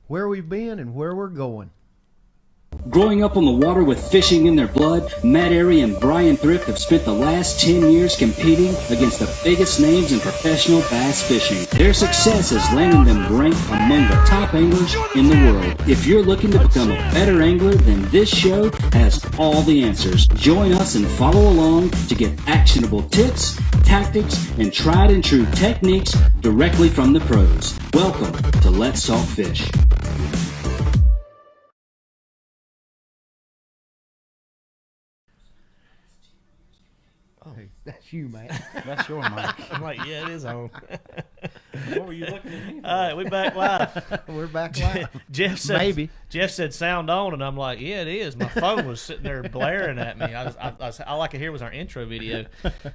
where we've been and where we're going. Growing up on the water with fishing in their blood, Matt Arey and Bryan Thrift have spent the last 10 years competing against the biggest names in professional bass fishing. Their success has landed them ranked among the top anglers in the world. If you're looking to become a better angler, then this show has all the answers. Join us and follow along to get actionable tips, tactics, and tried and true techniques directly from the pros. Welcome to Let's Talk Fish. Hey, that's you, man. That's your mic. I'm like, yeah, it is on. What were you looking at me for? All right, we back live. We're back live. Jeff said, Maybe. Jeff said sound on, and I'm like, yeah, it is. My phone was sitting there blaring at me. All I could hear was our intro video.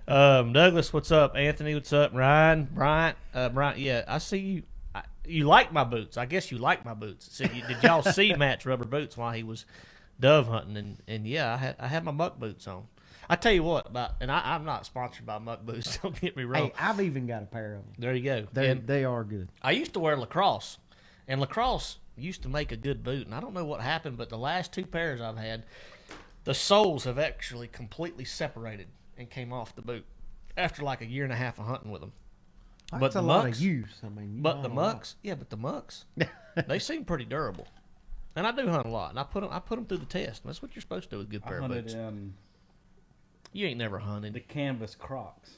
Douglas, what's up? Anthony, what's up? Ryan, Bryant, yeah, I see you. You like my boots. I guess you like my boots. So did y'all see Matt's rubber boots while he was dove hunting? And yeah, I had my muck boots on. I tell you what, I'm not sponsored by Muck Boots. Don't get me wrong. Hey, I've even got a pair of them. There you go. They are good. I used to wear Lacrosse, and Lacrosse used to make a good boot. And I don't know what happened, but the last two pairs I've had, the soles have actually completely separated and came off the boot after like a year and a half of hunting with them. That's a lot of use. I mean, but the mucks, they seem pretty durable. And I do hunt a lot, and I put them through the test. And that's what you're supposed to do with a good pair of boots. You ain't never hunted. The canvas Crocs.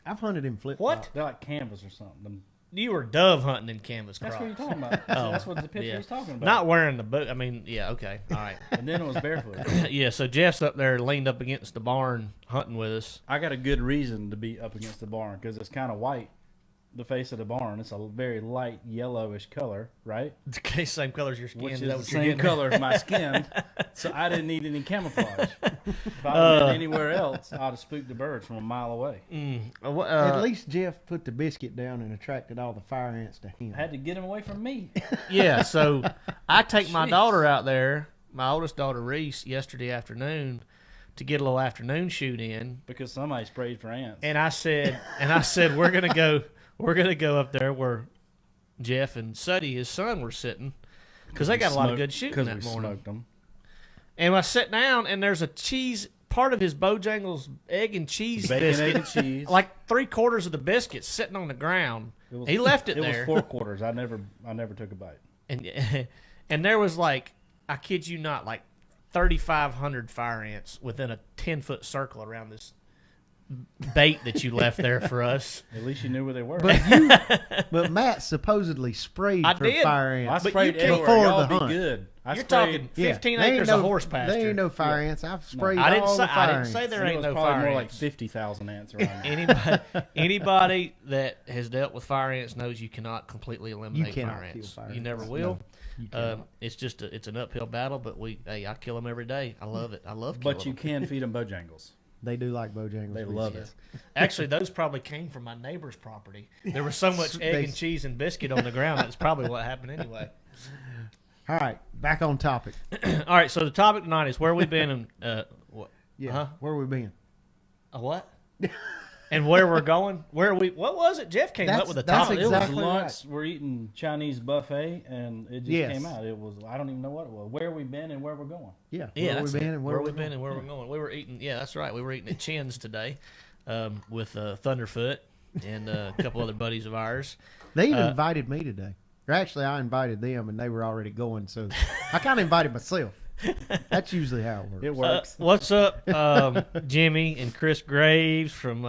I've hunted in flip-flops. What? They're like canvas or something. You were dove hunting in canvas Crocs. That's what you're talking about. That's what the picture was talking about. Not wearing the boot. I mean, yeah, okay. All right. And then it was barefoot. Yeah, so Jeff's up there leaned up against the barn hunting with us. I got a good reason to be up against the barn because it's kind of white, the face of the barn. It's a very light yellowish color, right? Okay, same color as your skin. Which is that the same color as my skin. So I didn't need any camouflage. If I had been anywhere else, I'd have spooked the birds from a mile away. At least Jeff put the biscuit down and attracted all the fire ants to him. I had to get them away from me. Yeah, so I take my daughter out there, my oldest daughter Reese, yesterday afternoon to get a little afternoon shoot in. Because somebody sprayed for ants. And I said, we're gonna go up there where Jeff and Suddy, his son, were sitting because they got a lot of good shooting that morning. Smoked them. And I sat down, and there's a cheese part of his Bojangles egg and cheese Bacon, biscuit, egg, and cheese. like 3/4 of the biscuit sitting on the ground. He left it there. It was 4/4. I never took a bite. And there was like, I kid you not, like 3,500 fire ants within a 10-foot circle around this bait that you left there for us. At least you knew where they were. But Matt supposedly sprayed I for did. fire ants. I sprayed before everywhere. Y'all the be hunt. good. You're talking 15 acres of horse pasture. There ain't no fire ants. I've sprayed I didn't all say, the fire I didn't say ants. there ain't no probably fire more ants. like 50,000 ants around. Anybody that has dealt with fire ants knows you cannot completely eliminate cannot fire kill ants. fire You never ants. will. No, It's just it's an uphill battle, but I kill them every day. I love it. I love killing But you them. can feed them Bojangles. They do like Bojangles. They love it. Actually, those probably came from my neighbor's property. There was so much egg and cheese and biscuit on the ground. That's probably what happened anyway. All right, back on topic. All right, so the topic tonight is where we've been and what? Yeah, Huh? where we been? What? And where we're going? What was it? Jeff came up with a that's topic. exactly It was lunch. right. We're eating Chinese buffet, and it just came out. It was, I don't even know what it was. Where we been and where we're going. Yeah, Yeah, where we that's been it. and where we've been and where we're going. We were eating. Yeah, that's right. We were eating at Chin's today with Thunderfoot and a couple other buddies of ours. They even invited me today. Or actually, I invited them, and they were already going, so I kind of invited myself. That's usually how it works. It works. What's up, Jimmy and Chris Graves from?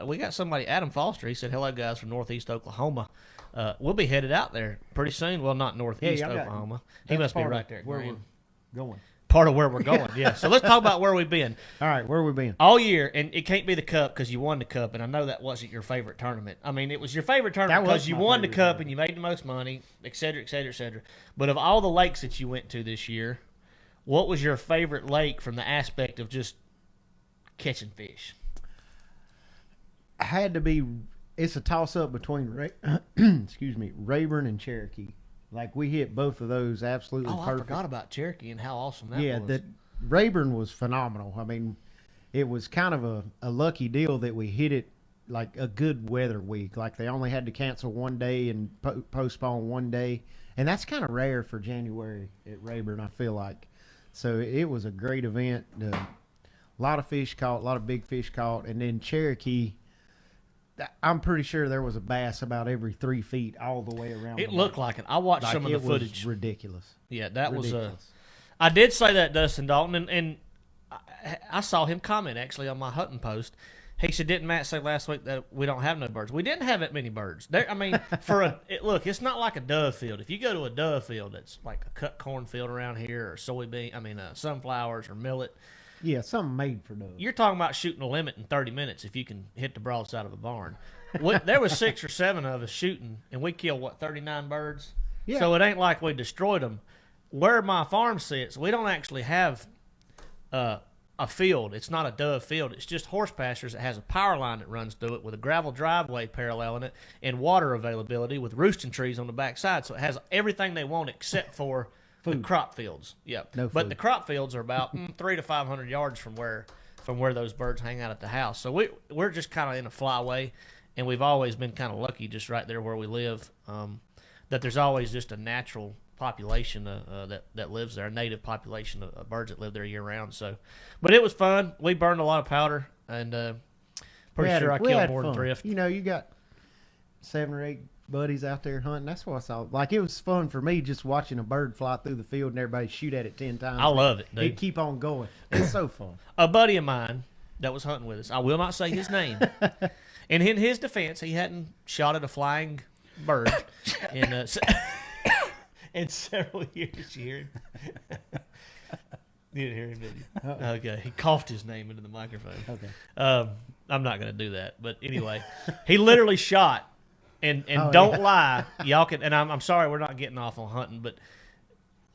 We got somebody, Adam Foster. He said, "Hello, guys from Northeast Oklahoma." We'll be headed out there pretty soon. Well, not Northeast Oklahoma. He must be right there. Where we're going. Part of where we're going. Yeah. So let's talk about where we've been. All right, where we been? All year, and it can't be the Cup because you won the Cup, and I know that wasn't your favorite tournament. I mean, it was your favorite tournament That was because you my won the favorite Cup tournament. and you made the most money, et cetera, et cetera, et cetera. But of all the lakes that you went to this year, what was your favorite lake from the aspect of just catching fish? Had to be. It's a toss up between excuse me, Rayburn and Cherokee. Like we hit both of those absolutely Oh, I perfect. forgot about Cherokee and how awesome that Yeah, was. that Rayburn was phenomenal. I mean, it was kind of a lucky deal that we hit it like a good weather week. Like they only had to cancel one day and postpone one day, and that's kind of rare for January at Rayburn, I feel like. So it was a great event. A lot of fish caught, a lot of big fish caught, and then Cherokee. I'm pretty sure there was a bass about every 3 feet all the way around. It looked like it. I watched some of the footage. Was ridiculous. Yeah, that ridiculous. was. I did say that, Dustin Dalton, and I saw him comment actually on my hunting post. He said, "Didn't Matt say last week that we don't have no birds? We didn't have that many birds. There, I mean, look, it's not like a dove field. If you go to a dove field, that's like a cut corn field around here, or sunflowers or millet. Yeah, something made for doves. You're talking about shooting a limit in 30 minutes if you can hit the broadside of a barn. There was 6 or 7 of us shooting, and we killed 39 birds. Yeah. So it ain't like we destroyed them. Where my farm sits, we don't actually have a field. It's not a dove field. It's just horse pastures that has a power line that runs through it with a gravel driveway paralleling it and water availability with roosting trees on the backside. So it has everything they want except for the crop fields. Yep. No but food. the crop fields are about 300 to 500 yards from where those birds hang out at the house. So we're just kind of in a flyway, and we've always been kind of lucky just right there where we live, that there's always just a natural population that lives there, a native population of birds that live there year round. So, but it was fun. We burned a lot of powder, and pretty sure I killed more than Thrift. You know, you got 7 or 8 buddies out there hunting. That's what I saw. Like, it was fun for me just watching a bird fly through the field and everybody shoot at it 10 times. I love it, dude. It'd keep on going. It's so fun. A buddy of mine that was hunting with us, I will not say his name, and in his defense, he hadn't shot at a flying bird in several years. You hear him? You didn't hear him, did you? Okay. He coughed his name into the microphone. Okay. I'm not going to do that. But anyway, he literally shot, and Oh, don't yeah. lie, y'all can, and I'm sorry we're not getting off on hunting, but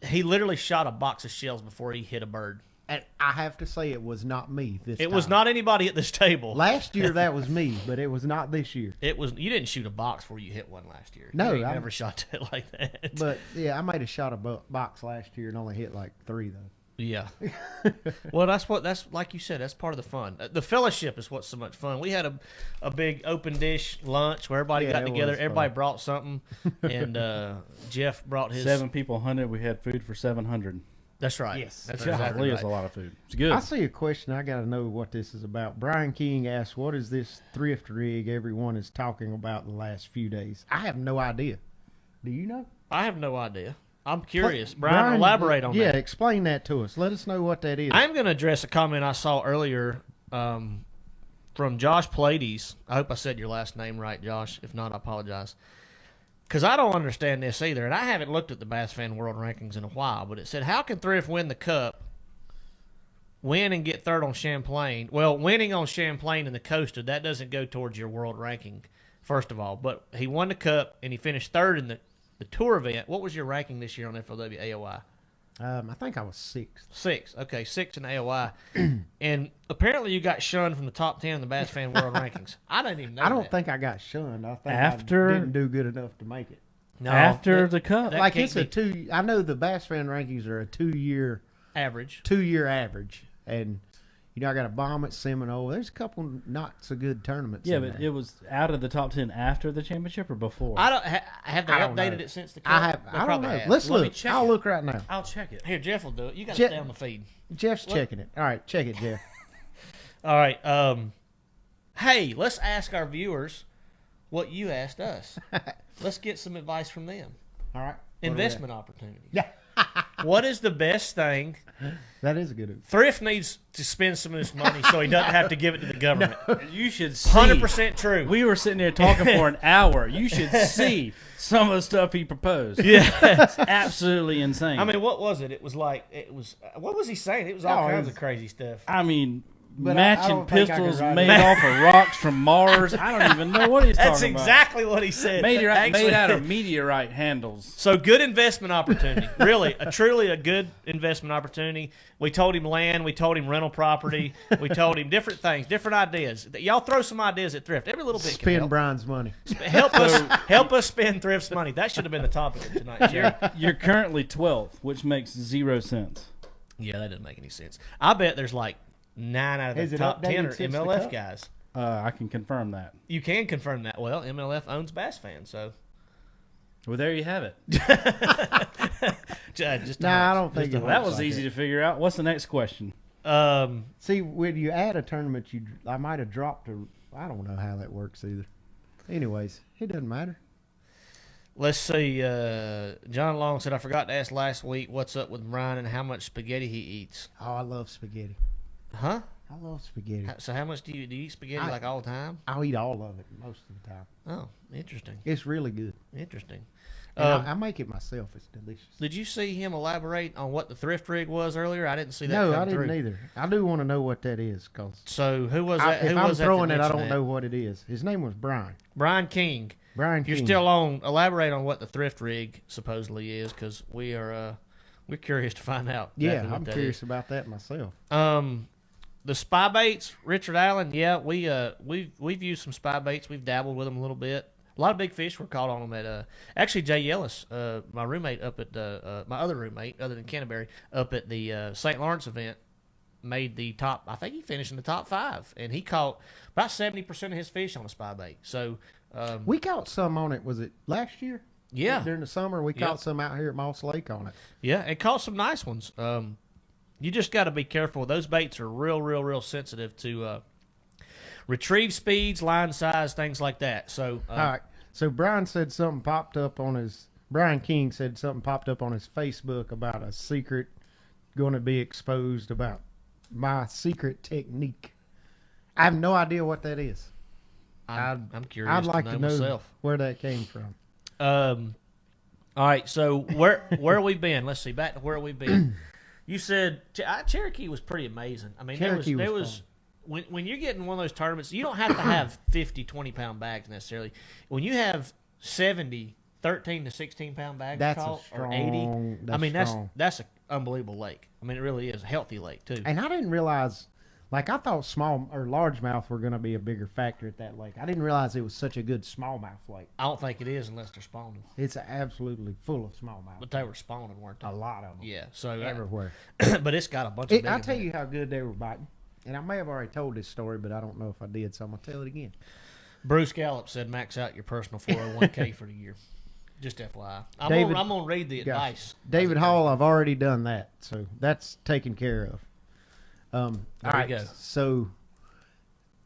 he literally shot a box of shells before he hit a bird. And I have to say it was not me this time. It was not anybody at this table. Last year that was me, but it was not this year. It was. You didn't shoot a box before you hit one last year. No, you I- never shot it like that. But yeah, I might have shot a box last year and only hit like 3 though. Yeah. Well, that's like you said, that's part of the fun. The fellowship is what's so much fun. We had a big open dish lunch where everybody Yeah, got it together. was fun. Everybody brought something, and Jeff brought his. 7 people hunted. We had food for 700. That's right. Yes. That's Golly, exactly it's a right. lot of food. It's good. I see a question. I got to know what this is about. Brian King asked, "What is this thrift rig everyone is talking about the last few days?" I have no idea. Do you know? I have no idea. I'm curious. Brian, elaborate on Yeah, that. explain that to us. Let us know what that is. I'm going to address a comment I saw earlier from Josh Pallades. I hope I said your last name right, Josh. If not, I apologize. Because I don't understand this either, and I haven't looked at the Bass Fan World Rankings in a while, but it said, how can Thrift win the Cup, win and get third on Champlain? Well, winning on Champlain and the Coastal, that doesn't go towards your world ranking, first of all. But he won the Cup, and he finished third in the tour event. What was your ranking this year on FLW AOI? I think I was 6th. 6. Okay, 6 in AOI. And apparently you got shunned from the top 10 in the Bass Fan World Rankings. I didn't even know I don't that. think I got shunned. I think After- I didn't do good enough to make it. No, After that- the Cup. that Like can't it's a be 2. I know the Bass Fan Rankings are a 2-year average. 2-year average, and you know I got a bomb at Seminole. There's a couple not so good tournaments. Yeah, in but there. it was out of the top 10 after the championship or before? I don't have they I don't updated know. it since the Cup? I have. They I don't probably know. have. Let's Let me look. check I'll it. look right now. I'll check it. Here, Jeff will do it. You got to Je- stay on the feed. Jeff's checking it. All right, check it, Jeff. All right. Hey, let's ask our viewers what you asked us. Let's get some advice from them. All right. Investment opportunities. Yeah, What is the best thing? that is a good one. Thrift needs to spend some of this money so he doesn't have to give it to the government. You should see. 100% true. We were sitting there talking for an hour. You should some of the stuff he proposed. Yeah. It's absolutely insane. I mean, what was it? It was what was he saying? It was all Oh, it kinds was- of crazy stuff. But I matching don't think I could pistols write it. made off of rocks from Mars. I don't even know what he's That's talking exactly what he said. about. Made Actually- out of meteorite handles. So good investment opportunity. Really, truly a good investment opportunity. We told him land. We told him rental property. We told him different things, different ideas. Y'all throw some ideas at Thrift. Every little bit can Spend help. Brian's money. Help us spend Thrift's money. That should have been the topic of tonight, Jerry. You're currently 12th, which makes 0 sense. Yeah, that doesn't make any sense. I bet there's like 9 out of Has the it top 10 updated are since the MLF Cup? guys. I can confirm that. You can confirm that. Well, MLF owns Bass Fan, so. Well, there you have it. Just I don't think it That works was like easy that. to figure out. What's the next question? See, when you add a tournament, I might have dropped a. I don't know how that works either. Anyways, it doesn't matter. Let's see. John Long said, I forgot to ask last week what's up with Brian and how much spaghetti he eats. Oh, I love spaghetti. Huh? I love spaghetti. So how much do you eat spaghetti like all the time? I'll eat all of it most of the time. Oh, interesting. It's really good. Interesting. And I make it myself. It's delicious. Did you see him elaborate on what the thrift rig was earlier? I didn't see that. No, come I didn't through. either. I do want to know what that is because So who was that? if Who I'm was that throwing that it, I mentioned don't that? know what it is. His name was Brian. Brian King. Brian If you're King. still on, elaborate on what the thrift rig supposedly is, because we're curious to find out. Yeah, exactly what I'm that curious is. about that myself. The spy baits, Richard Allen. Yeah, we've used some spy baits. We've dabbled with them a little bit. A lot of big fish were caught on them at actually Jay Yellis, my roommate up at my other roommate other than Canterbury up at the St. Lawrence event, made the top. I think he finished in the top 5, and he caught about 70% of his fish on a spy bait. So We caught some on it. Was it last year? yeah, During the summer, we Yep. caught some out here at Moss Lake on it. yeah, and caught some nice ones. You just got to be careful. Those baits are real sensitive to retrieve speeds, line size, things like that. So All right. So Brian said something popped up on his. Brian King said something popped up on his Facebook about a secret going to be exposed about my secret technique. I have no idea what that is. I'm curious. I'd like to to know know myself. where that came from. All right, so where we been? Let's see. Back to where we been. You said Cherokee was pretty amazing. I mean, Cherokee there was was when you're getting one of those tournaments, you don't have to have 50, 20-pound bags necessarily. When you have 70, 13 to 16-pound bags That's a caught, strong. or 80, That's I mean strong. that's an unbelievable lake. I mean, it really is a healthy lake too. And I didn't realize, like I thought small or largemouth were going to be a bigger factor at that lake. I didn't realize it was such a good smallmouth lake. I don't think it is unless they're spawning, It's absolutely full of smallmouth. but they were spawning, weren't they? A lot of them. Yeah. So Everywhere. but it's got a bunch of. big I'll ones tell in it. you how good they were biting. And I may have already told this story, but I don't know if I did, so I'm going to tell it again. Bruce Gallup said max out your personal 401k for the year. Just FYI. I'm David- gonna read the Gosh. advice. David Hall, I've already done that, so that's taken care of. All There right, you go. so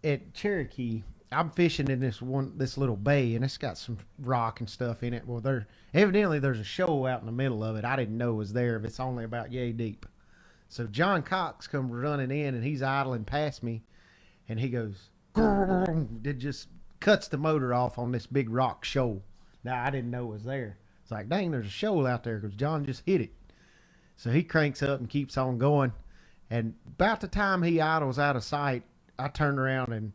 at Cherokee, I'm fishing in this little bay, and it's got some rock and stuff in it. Well, there's a shoal out in the middle of it. I didn't know was there. If it's only about yay deep. So John Cox comes running in, and he's idling past me, and he goes, it just cuts the motor off on this big rock shoal. Now I didn't know it was there. It's like, dang, there's a shoal out there because John just hit it. So he cranks up and keeps on going. And about the time he idles out of sight, I turned around and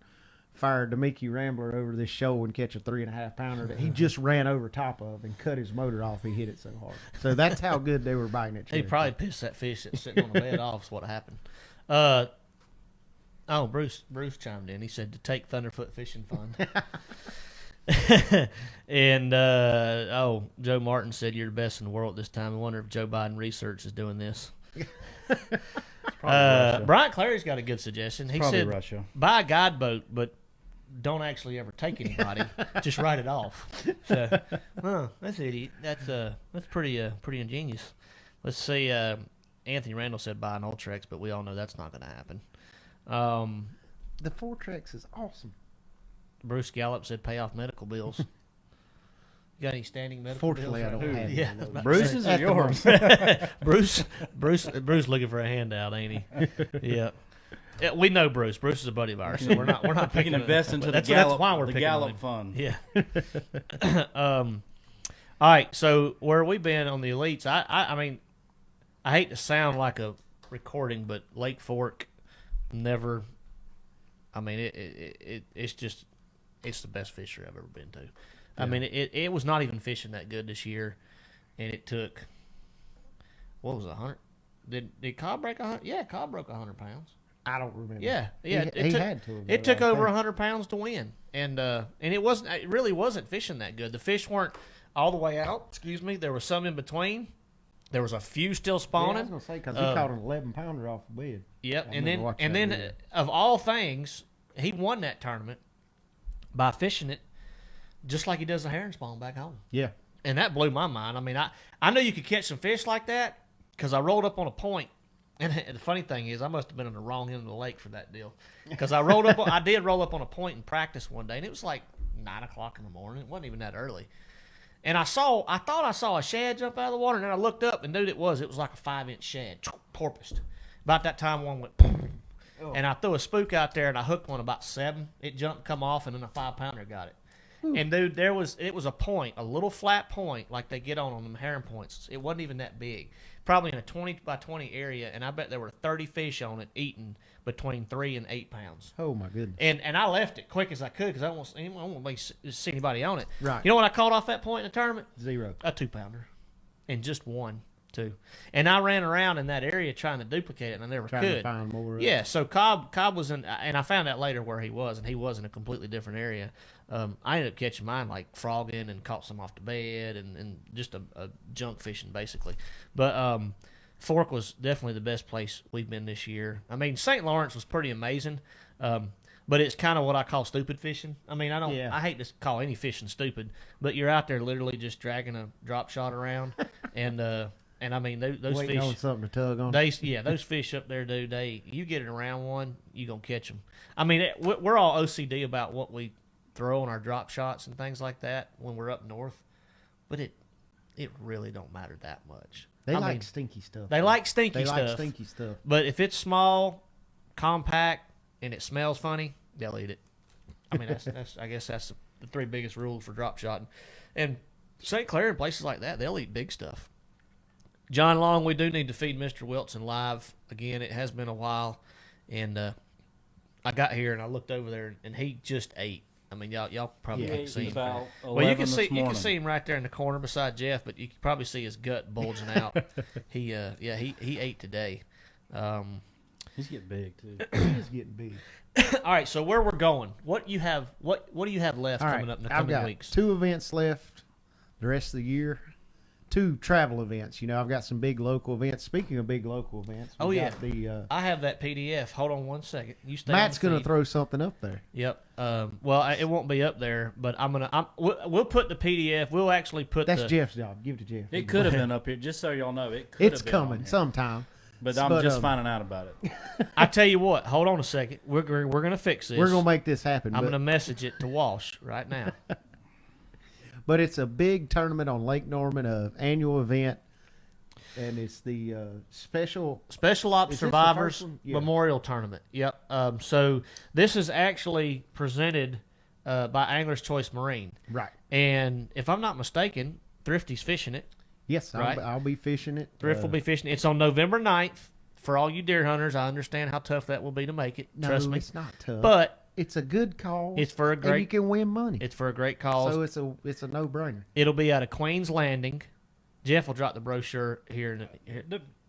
fired the Mickey Rambler over this shoal and catch a 3.5 pounder that he just ran over top of and cut his motor off. He hit it so hard. So that's how good they were biting at He Cherokee. probably pissed that fish that's sitting on the bed off. Is what happened. Bruce chimed in. He said to take Thunderfoot Fishing Fund. And Joe Martin said you're the best in the world at this time. I wonder if Joe Biden Research is doing this. Brian Clary's got a good suggestion. He Probably said Russia. buy a guide boat, but don't actually ever take anybody. Just write it off. So, that's idiot. That's pretty ingenious. Let's see. Anthony Randall said buy an Ultrex, but we all know that's not going to happen. The Fortrex is awesome. Bruce Gallup said pay off medical bills. You got any standing medical Fortunately, I bills? don't have Yeah, any of those. Bruce's or At the yours? Bruce looking for a handout, ain't he? Yeah. Yeah, we know Bruce. Bruce is a buddy of ours, so we're not We picking can invest into that's, the Gallup, that's why we're the picking on Gallup him. fund. Yeah. All right. So where we been on the elites? I mean, I hate to sound like a recording, but Lake Fork never. I mean, it's just it's the best fishery I've ever been to. I mean, it was not even fishing that good this year, and it took what was it, 100? Did Cobb break 100? Yeah, Cobb broke 100 pounds. I don't remember. Yeah. He It took, had to. It took over 100 pounds to win, and it wasn't. It really wasn't fishing that good. The fish weren't all the way out. Excuse me. There was some in between. There was a few still Yeah, I was spawning. gonna say because he caught an 11 pounder off the bed. Yep. I And remember then watching and that then video. of all things, he won that tournament by fishing it just like he does the herring spawn back home. Yeah. And that blew my mind. I mean, I knew you could catch some fish like that because I rolled up on a point. And the funny thing is, I must have been on the wrong end of the lake for that deal. Because I did roll up on a point in practice one day, and it was like 9 o'clock in the morning. It wasn't even that early. And I thought I saw a shad jump out of the water, and then I looked up, and dude, it was like a 5-inch shad, porpoised. About that time, one went, and I threw a spook out there, and I hooked one about 7. It jumped, come off, and then a 5-pounder got it. And dude, it was a point, a little flat point like they get on them herring points. It wasn't even that big, probably in a 20 by 20 area, and I bet there were 30 fish on it eating between 3 and 8 pounds. Oh my goodness! And I left it quick as I could because I don't want to see anybody on it. Right. You know what I caught off that point in the tournament? 0. A 2-pounder, and just one, too. And I ran around in that area trying to duplicate it, and I never Trying could. to find more. Yeah, so Cobb was in, and I found out later where he was, and he was in a completely different area. I ended up catching mine like frogging and caught some off the bed and just a junk fishing basically. But Fork was definitely the best place we've been this year. I mean, St. Lawrence was pretty amazing, but it's kind of what I call stupid fishing. I mean, I hate to call any fishing stupid, but you're out there literally just dragging a drop shot around, and I mean those Waiting fish. on something to tug on. Those fish up there, dude. You get it around one, you gonna catch them. I mean, we're all OCD about what we throw on our drop shots and things like that when we're up north, but it really don't matter that much. They I like mean, stinky stuff. They like stinky They stuff. like stinky stuff. But if it's small, compact, and it smells funny, they'll eat it. I mean, I guess that's the 3 biggest rules for drop shotting. And St. Clair and places like that, they'll eat big stuff. John Long, we do need to feed Mr. Wilson live again. It has been a while, and I got here and I looked over there and he just ate. I mean, y'all probably can't see him. Well, you can see him right there in the corner beside Jeff, but you can probably see his gut bulging out. He ate today. He's getting big too. He is getting big. All right, so where we're going? What do you have left All coming right, up in the I've coming got weeks? 2 events left the rest of the year. 2 travel events. You know, I've got some big local events. Speaking of big local events, we got the I have that PDF. Hold on one second. You stay. Matt's going to throw something up there. Yep. Well, it won't be up there, but we'll put the PDF. We'll actually put That's Jeff's job. Give it to Jeff. It could have been up here, just so y'all know. It could It's have been coming on here. sometime. But I'm just finding out about it. I tell you what. Hold on a second. We're going to fix this. We're going to make this happen. I'm going to message it to Walsh right now. But it's a big tournament on Lake Norman, an annual event, and it's the Special Ops Is this the Survivors first one? Yeah. Memorial Tournament. Yep. So this is actually presented by Angler's Choice Marine. Right. And if I'm not mistaken, Thrifty's fishing it. Yes, Right. I'll be fishing it. Thrift will be fishing it. It's on November 9th. For all you deer hunters, I understand how tough that will be to make it. No, Trust me. it's not tough. But it's a good cause. it's for a and great. you can win money. It's for a great cause. So it's a no-brainer. It'll be out of Queen's Landing. Jeff will drop the brochure here.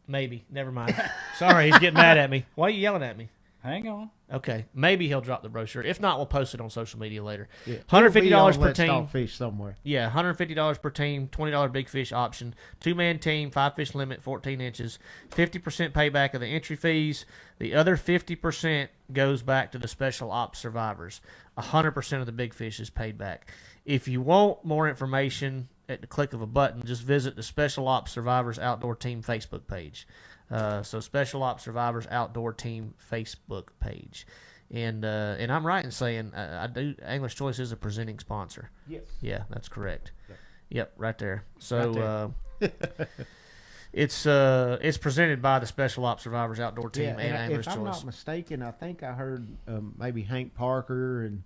Maybe. Never mind. Sorry, he's getting mad at me. Why are you yelling at me? Hang on. Okay. Maybe he'll drop the brochure. If not, we'll post it on social media later. Yeah. $150 per Let's team. Talk Fish somewhere. Yeah, $150 per team, $20 big fish option, 2-man team, 5-fish limit, 14 inches, 50% payback of the entry fees. The other 50% goes back to the Special Ops survivors. 100% of the big fish is paid back. If you want more information at the click of a button, just visit the Special Ops Survivors Outdoor Team Facebook page. So Special Ops Survivors Outdoor Team Facebook page. And I'm right in saying Angler's Choice is a presenting sponsor. Yes. Yeah, that's correct. Yep, right there. So it's presented by the Special Ops Survivors Outdoor Team and Angler's if I'm Choice. not mistaken, I think I heard maybe Hank Parker and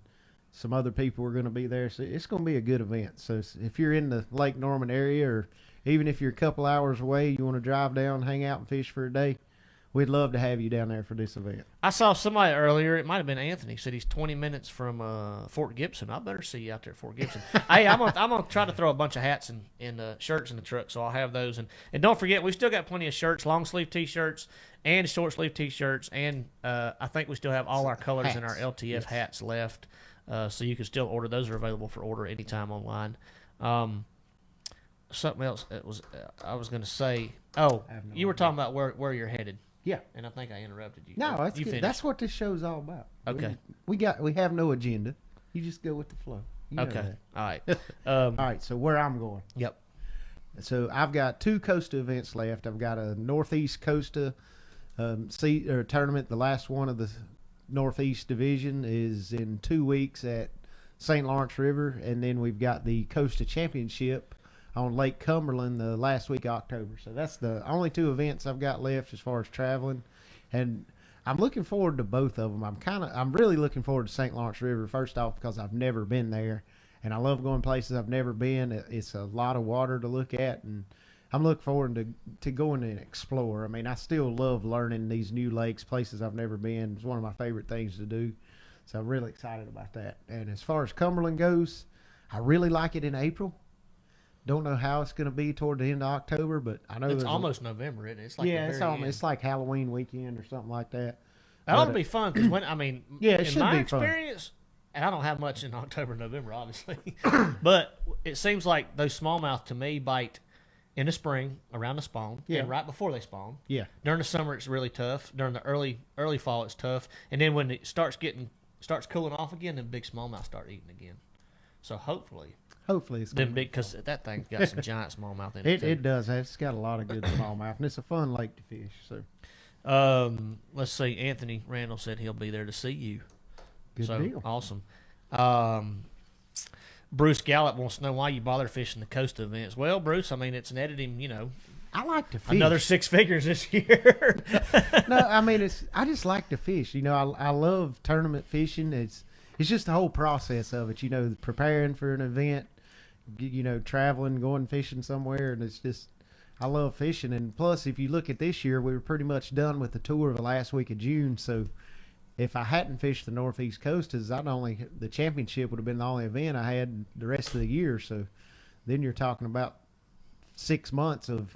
some other people were going to be there. So it's going to be a good event. So if you're in the Lake Norman area, or even if you're a couple hours away, you want to drive down, hang out, and fish for a day, we'd love to have you down there for this event. I saw somebody earlier, it might have been Anthony, said he's 20 minutes from Fort Gibson. I better see you out there at Fort Gibson. Hey, I'm gonna try to throw a bunch of hats and shirts in the truck, so I'll have those. And don't forget, we still got plenty of shirts, long sleeve T-shirts and short sleeve T-shirts, and I think we still have all our colors in our LTF hats left, so you can still order. Those are available for order anytime online. Something else I was going to say. Oh, you were talking about where you're headed. Yeah. And I think I interrupted you. No, that's you good. finish. That's what this show's all about. Okay. We have no agenda. You just go with the flow. You know Okay. that. All right. All right. So where I'm going. Yep. So I've got 2 Costa events left. I've got a Northeast Costa tournament. The last one of the Northeast Division is in 2 weeks at St. Lawrence River, and then we've got the Costa Championship on Lake Cumberland the last week of October. So that's the only 2 events I've got left as far as traveling, and I'm looking forward to both of them. I'm really looking forward to St. Lawrence River, first off because I've never been there, and I love going places I've never been. It's a lot of water to look at, and I'm looking forward to going and explore. I mean, I still love learning these new lakes, places I've never been. It's one of my favorite things to do, so I'm really excited about that. And as far as Cumberland goes, I really like it in April. Don't know how it's going to be toward the end of October, but I know It's almost November, isn't it? It's like it's like Halloween weekend or something like that. That ought to be fun because Yeah, it in should my be fun. experience, and I don't have much in October, November, obviously, but it seems like those smallmouth to me bite in the spring around the spawn, and right before they spawn. Yeah. During the summer, it's really tough. During the early fall, it's tough, and then when it starts cooling off again, then big smallmouth start eating again. So hopefully it's then gonna big because that thing's got some giant smallmouth in it. It does. It's got a lot of good smallmouth, and it's a fun lake to fish. So Let's see. Anthony Randall said he'll be there to see you. good deal. Awesome. Bruce Gallup wants to know why you bother fishing the Costa events. Well, Bruce, I mean, it's netted him, I like to fish. another 6 figures this year. No, I mean I just like to fish. I love tournament fishing. It's just the whole process of it. Preparing for an event, traveling, going fishing somewhere, and it's just I love fishing. And plus, if you look at this year, we were pretty much done with the tour the last week of June. So if I hadn't fished the Northeast Coastas, the championship would have been the only event I had the rest of the year. So then you're talking about 6 months of.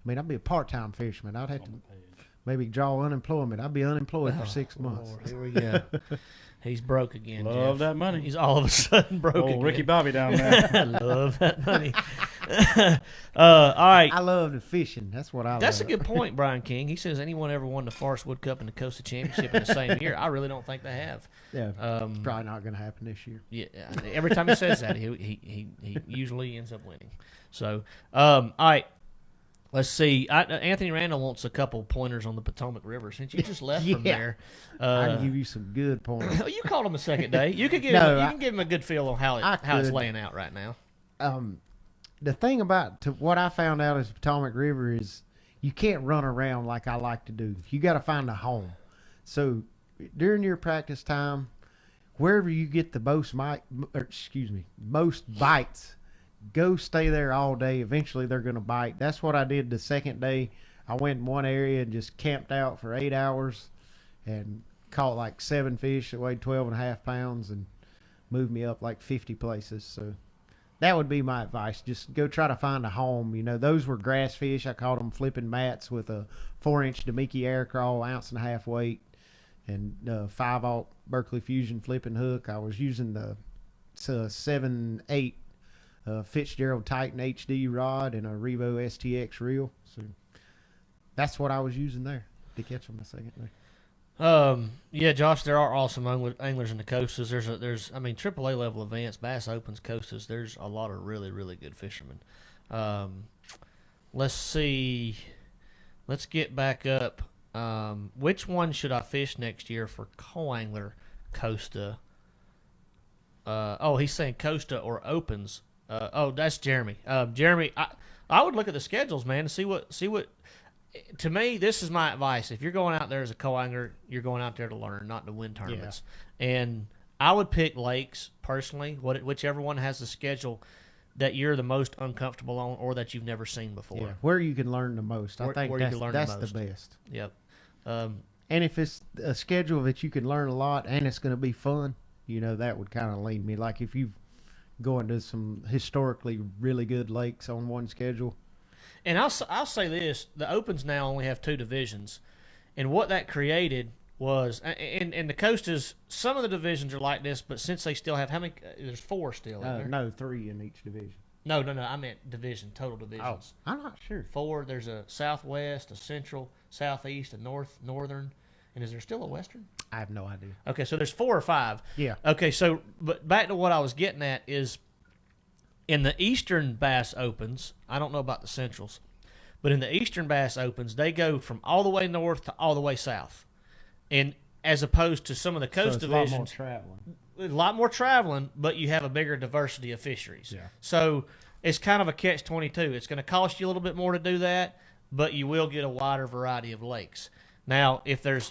I mean, I'd be a part-time fisherman. I'd have to maybe draw unemployment. I'd be unemployed for 6 months. Lord, here we go. He's broke again. Love Jeff. that money. He's all of a sudden broke again. Ricky Bobby down there. I love that money. All right. I love the fishing. That's what I love. That's a good point, Brian King. He says anyone ever won the Forest Wood Cup and the Costa Championship in the same year? I really don't think they have. Yeah, probably not going to happen this year. Yeah, every time he says that, he usually ends up winning. So, all right. Let's see. Anthony Randall wants a couple pointers on the Potomac River. Since you just left from there, I can give you some good points. you called him a second day. You could give No, him, you can give him a good feel on how it's laying out right now. The thing about what I found out is Potomac River is you can't run around like I like to do. You got to find a home. So during your practice time, wherever you get the most bites, go stay there all day. Eventually they're going to bite. That's what I did the second day. I went in one area and just camped out for 8 hours and caught like 7 fish that weighed 12.5 pounds and moved me up like 50 places. So that would be my advice. Just go try to find a home. Those were grass fish. I caught them flipping mats with a 4-inch Demiki air crawl, 1.5 ounce weight, and 5/0 Berkeley Fusion flipping hook. I was using the 7/8 Fitzgerald Titan HD rod and a Revo STX reel. So that's what I was using there to catch them the second day. Yeah, Josh, there are awesome anglers in the coastas. There's AAA level events, Bass Opens, coastas. There's a lot of really, really good fishermen. Let's see. Let's get back up. Which one should I fish next year for co-angler Costa? He's saying Costa or Opens. That's Jeremy. Jeremy, I would look at the schedules, man, to see what. To me, this is my advice. If you're going out there as a co-angler, you're going out there to learn, not to win tournaments. Yeah. And I would pick lakes personally, whichever one has the schedule that you're the most uncomfortable on or that you've never seen before. Yeah, where you can learn the most. I think that's the best. Yep. And if it's a schedule that you can learn a lot and it's going to be fun, that would kind of lean me. Like if you go into some historically really good lakes on one schedule. And I'll say this: the Opens now only have 2 divisions, and what that created was, and the coastas, some of the divisions are like this, but since they still have how many? There's 4 still. No, 3 in each division. No. I meant division, total divisions. I'm not sure. 4. There's a southwest, a central, southeast, a northern, and is there still a western? I have no idea. Okay, so there's 4 or 5. Yeah. Okay, so but back to what I was getting at is in the Eastern Bass Opens, I don't know about the Centrals, but in the Eastern Bass Opens, they go from all the way north to all the way south. And as opposed to some of the coast divisions, a lot more traveling. a lot more traveling, but you have a bigger diversity of fisheries. Yeah. So it's kind of a catch-22. It's going to cost you a little bit more to do that, but you will get a wider variety of lakes. Now,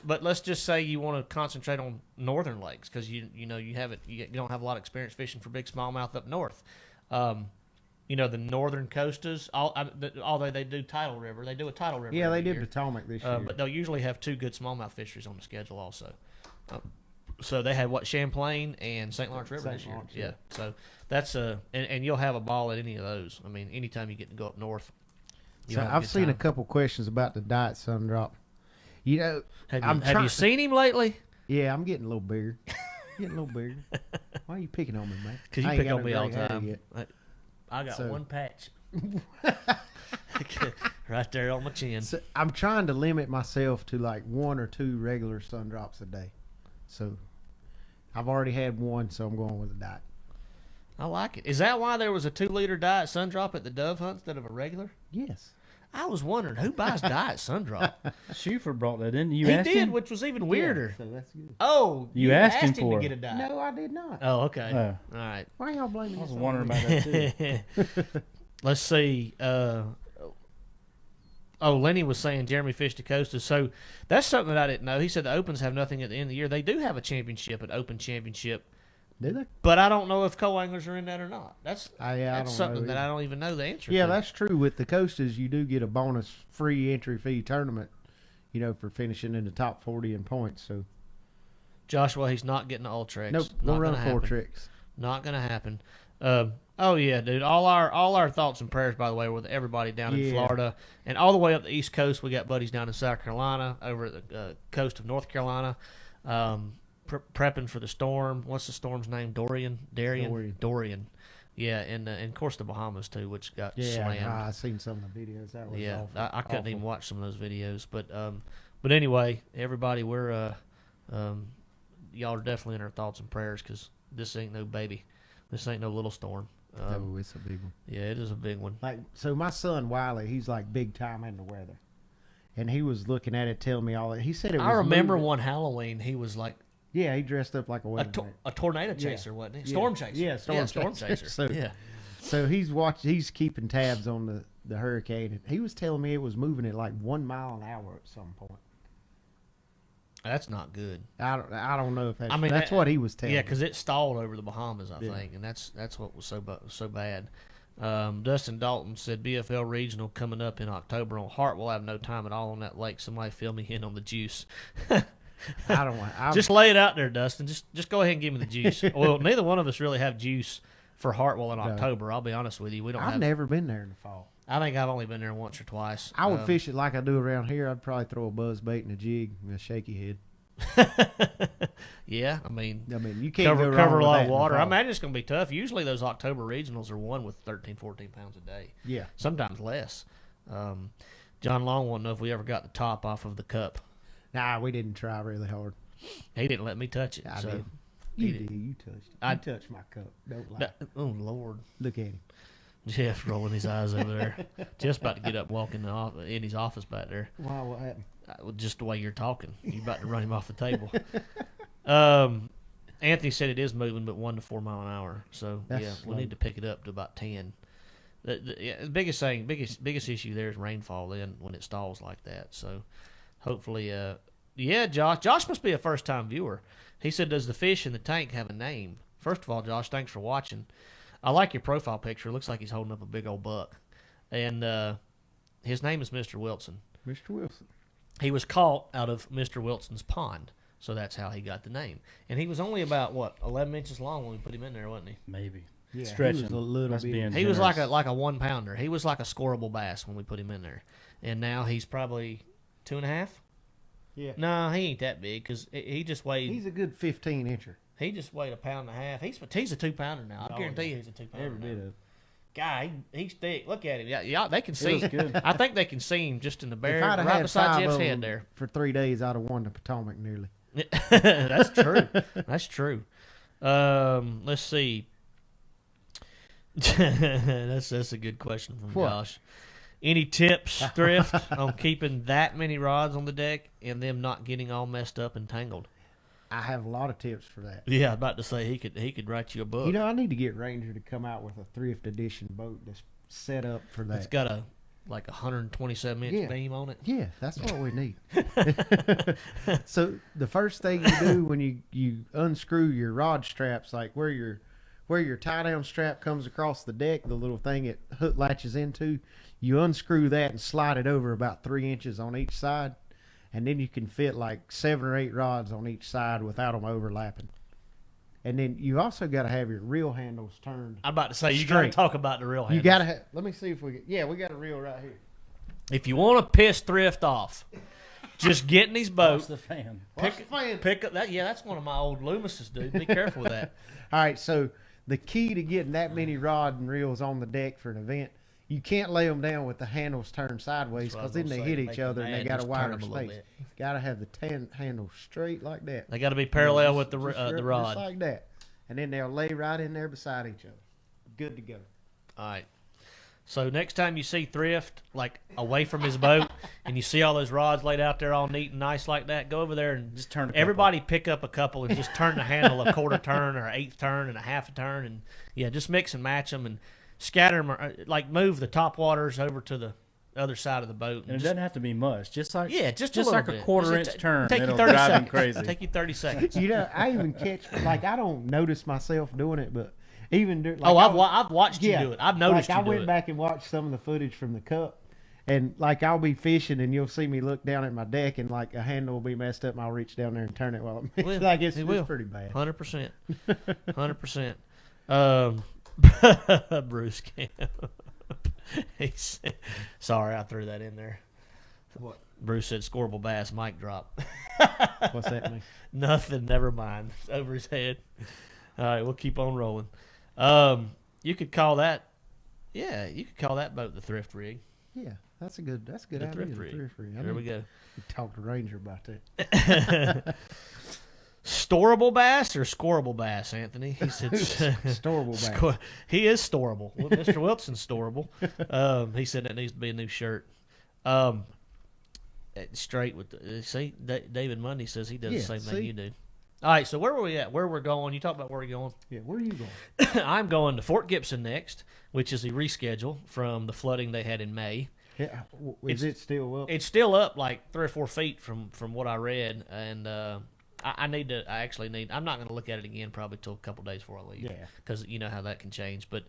but let's just say you want to concentrate on northern lakes because you don't have a lot of experience fishing for big smallmouth up north. The northern coastas, although they do Tidal River, they do a Tidal River. Yeah, they every did year. Potomac this year. But they'll usually have 2 good smallmouth fisheries on the schedule also. So they had Champlain and St. Lawrence River this year. Lawrence, Yeah. So that's and you'll have a ball at any of those. I mean, anytime you get to go up north. So I've seen a couple questions about the diet sun drop. You know, have you seen him lately? Yeah, I'm getting a little bigger. Getting a little bigger. Why are you picking on me, man? Because you I ain't pick got on me no all the gray hair time. yet. I got So- one patch. Right there on my chin. So I'm trying to limit myself to like 1 or 2 regular sun drops a day. So I've already had one, so I'm going with a diet. I like it. Is that why there was a 2-liter diet sun drop at the dove hunt instead of a regular? Yes. I was wondering who buys diet sun drop. Schufer brought that in. You He asked did, him? which was even weirder. Yeah, so that's good. Oh, You asked him to for get it. a diet. No, I did not. Oh, okay. Oh. All right. Why y'all blaming I was this on wondering me? about that too. Let's see. Lenny was saying Jeremy fished the coasters. So that's something that I didn't know. He said the Opens have nothing at the end of the year. They do have a championship, an Open Championship, Do they? but I don't know if co-anglers are in that or not. That's I that's don't something know that either. I don't even know the answer Yeah, to. that's true. With the coasters, you do get a bonus free entry fee tournament, for finishing in the top 40 in points. So Joshua, he's not getting the Ultrex. nope, Not we'll run gonna 4 happen. tricks. Not gonna happen. Oh yeah, dude. All our thoughts and prayers, by the way, with everybody down in Yeah. Florida and all the way up the East Coast. We got buddies down in South Carolina, over at the coast of North Carolina, prepping for the storm. What's the storm's name? Dorian. Yeah, and of course the Bahamas too, which got Yeah, slammed. I seen some of the videos. That was Yeah, awful. I couldn't Awful. even watch some of those videos, but anyway, everybody, we're y'all are definitely in our thoughts and prayers because this ain't no baby, this ain't no little storm. Oh, it's a big one. Yeah, it is a big one. Like, so my son Wiley, he's like big time in the weather, and he was looking at it, telling me all that. He said it was. I remember moving. one Halloween, he was like Yeah, he dressed up like a weather. a tornado Yeah. chaser, wasn't he? Yeah. Storm chaser. Yeah, storm chaser. chaser. So- yeah. So he's keeping tabs on the hurricane. And he was telling me it was moving at like 1 mile an hour at some point. That's not good. I don't know if that's. I mean, that's what he was telling. Yeah, me. because it stalled over the Bahamas, I Yeah. think, and that's what was so bad. Dustin Dalton said BFL Regional coming up in October on Hart. We'll have no time at all on that lake. Somebody fill me in on the juice. I don't want. Just lay it out there, Dustin. Just go ahead and give me the juice. Well, neither one of us really have juice for Hartwell in October. I'll be honest with you. We don't I've have. never been there in the fall. I think I've only been there once or twice. I would fish it like I do around here. I'd probably throw a buzz bait and a jig and a shaky head. Yeah, I mean, You can't cover go wrong a with lot that of in the water. I fall. imagine it's going to be tough. Usually those October regionals are won with 13, 14 pounds a day. Yeah. Sometimes less. John Long won't know if we ever got the top off of the cup. Nah, we didn't try really hard. He didn't let me touch it. I so did. he You did. did. You touched it. I- You touched my cup. Don't lie. Oh Lord, Look at him. Jeff rolling his eyes over there. Just about to get up, walking in his office back there. Wow, what happened? Just the way you're talking, you're about to run him off the table. Anthony said it is moving, but 1 to 4 mile an hour. So That's yeah, slow. we need to pick it up to about 10. The biggest issue there is rainfall. Then when it stalls like that, so hopefully, Josh must be a first time viewer. He said, "Does the fish in the tank have a name?" First of all, Josh, thanks for watching. I like your profile picture. It looks like he's holding up a big old buck, and his name is Mr. Wilson. Mr. Wilson. He was caught out of Mr. Wilson's pond, so that's how he got the name. And he was only about 11 inches long when we put him in there, wasn't he? Maybe. Yeah, Stretching. he was a little That's bit. being He was like generous. a 1 pounder. He was like a scoreable bass when we put him in there, and now he's probably 2.5. Yeah. No, he ain't that big because he just weighed. He's a good 15 incher. He just weighed 1.5 pounds. He's a 2 pounder now. I Oh, guarantee yeah. you he's a 2 pounder. Every bit of. God, he's thick. Look at him. Yeah, they can see. was good. I think they can see him just in the If bear, I'd have right had beside 5 Jeff's of head them there. for 3 days, I'd have won the Potomac nearly. That's true. That's true. Let's see. That's a good question from What? Josh. Any tips, Thrift, on keeping that many rods on the deck and them not getting all messed up and tangled? I have a lot of tips for that. Yeah, I'm about to say he could write you a book. You know, I need to get Ranger to come out with a Thrift edition boat that's set up for that. It's got a 127-inch Yeah. beam on it. Yeah, that's what we need. So the first thing you do when you unscrew your rod straps, like where your tie down strap comes across the deck, the little thing it hook latches into, you unscrew that and slide it over about 3 inches on each side, and then you can fit like 7 or 8 rods on each side without them overlapping. And then you also got to have your reel handles turned. I'm about to say, you got to Straight. talk about the reel handles. You got to have. Let me see if we get. Yeah, we got a reel right here. If you want to piss Thrift off, just get in his boat. Watch the fan. Watch the fan. Pick up that. Yeah, that's one of my old Loomis's, dude. Be careful with that. All right, so the key to getting that many rod and reels on the deck for an event, you can't lay them down with the handles turned sideways, That's what I because was then they gonna hit say, each make them other and they mad, got a just turn wider them a little space. bit. Got to have the handles straight like that. They got to be parallel Just- with the just the just rod. like that, and then they'll lay right in there beside each other. Good to go. All right. So next time you see Thrift, like away from his boat, and you see all those rods laid out there all neat and nice like that, go over there and Just turn a couple. everybody pick up a couple and just turn the handle a quarter turn or an eighth turn and a half a turn, and yeah, just mix and match them and scatter them, like move the top waters over to the other side of the boat. And it just, doesn't have to be much. Just like just a like little a quarter-inch bit. turn. Take you It'll 30 drive him seconds. crazy. Take you 30 seconds. You know, I even catch, like, I don't notice myself doing it, but even like, I've watched you do it. I've noticed like, you I do went it. back and watched some of the footage from the Cup, and like I'll be fishing and you'll see me look down at my deck and like a handle will be messed up and I'll reach down there and turn it while I'm will. like He will. it's pretty bad. 100%. 100%. Bruce Camp. He said, sorry, I threw that in there. What? Bruce said scoreable bass, mic drop. What's that mean? Nothing, never mind. It's over his head. All right, we'll keep on rolling. You could call that, you could call that boat the thrift rig. Yeah, that's a good The idea. thrift the rig. thrift rig. There we go. Talk to Ranger about that. Storable bass or scoreable bass, Anthony? He said Storable bass. He is storable. Well, Mr. Wilson's storable. He said that needs to be a new shirt. Straight with see, David Mundy says he does the same thing you do. All right, so where were we at? Where we're going? You talk about where we're going. Yeah, where are you going? I'm going to Fort Gibson next, which is a reschedule from the flooding they had in May. Yeah, is it still up? It's still up like 3 or 4 feet from what I read, and I'm not going to look at it again probably till a couple days before I leave. Yeah. Because you know how that can change. But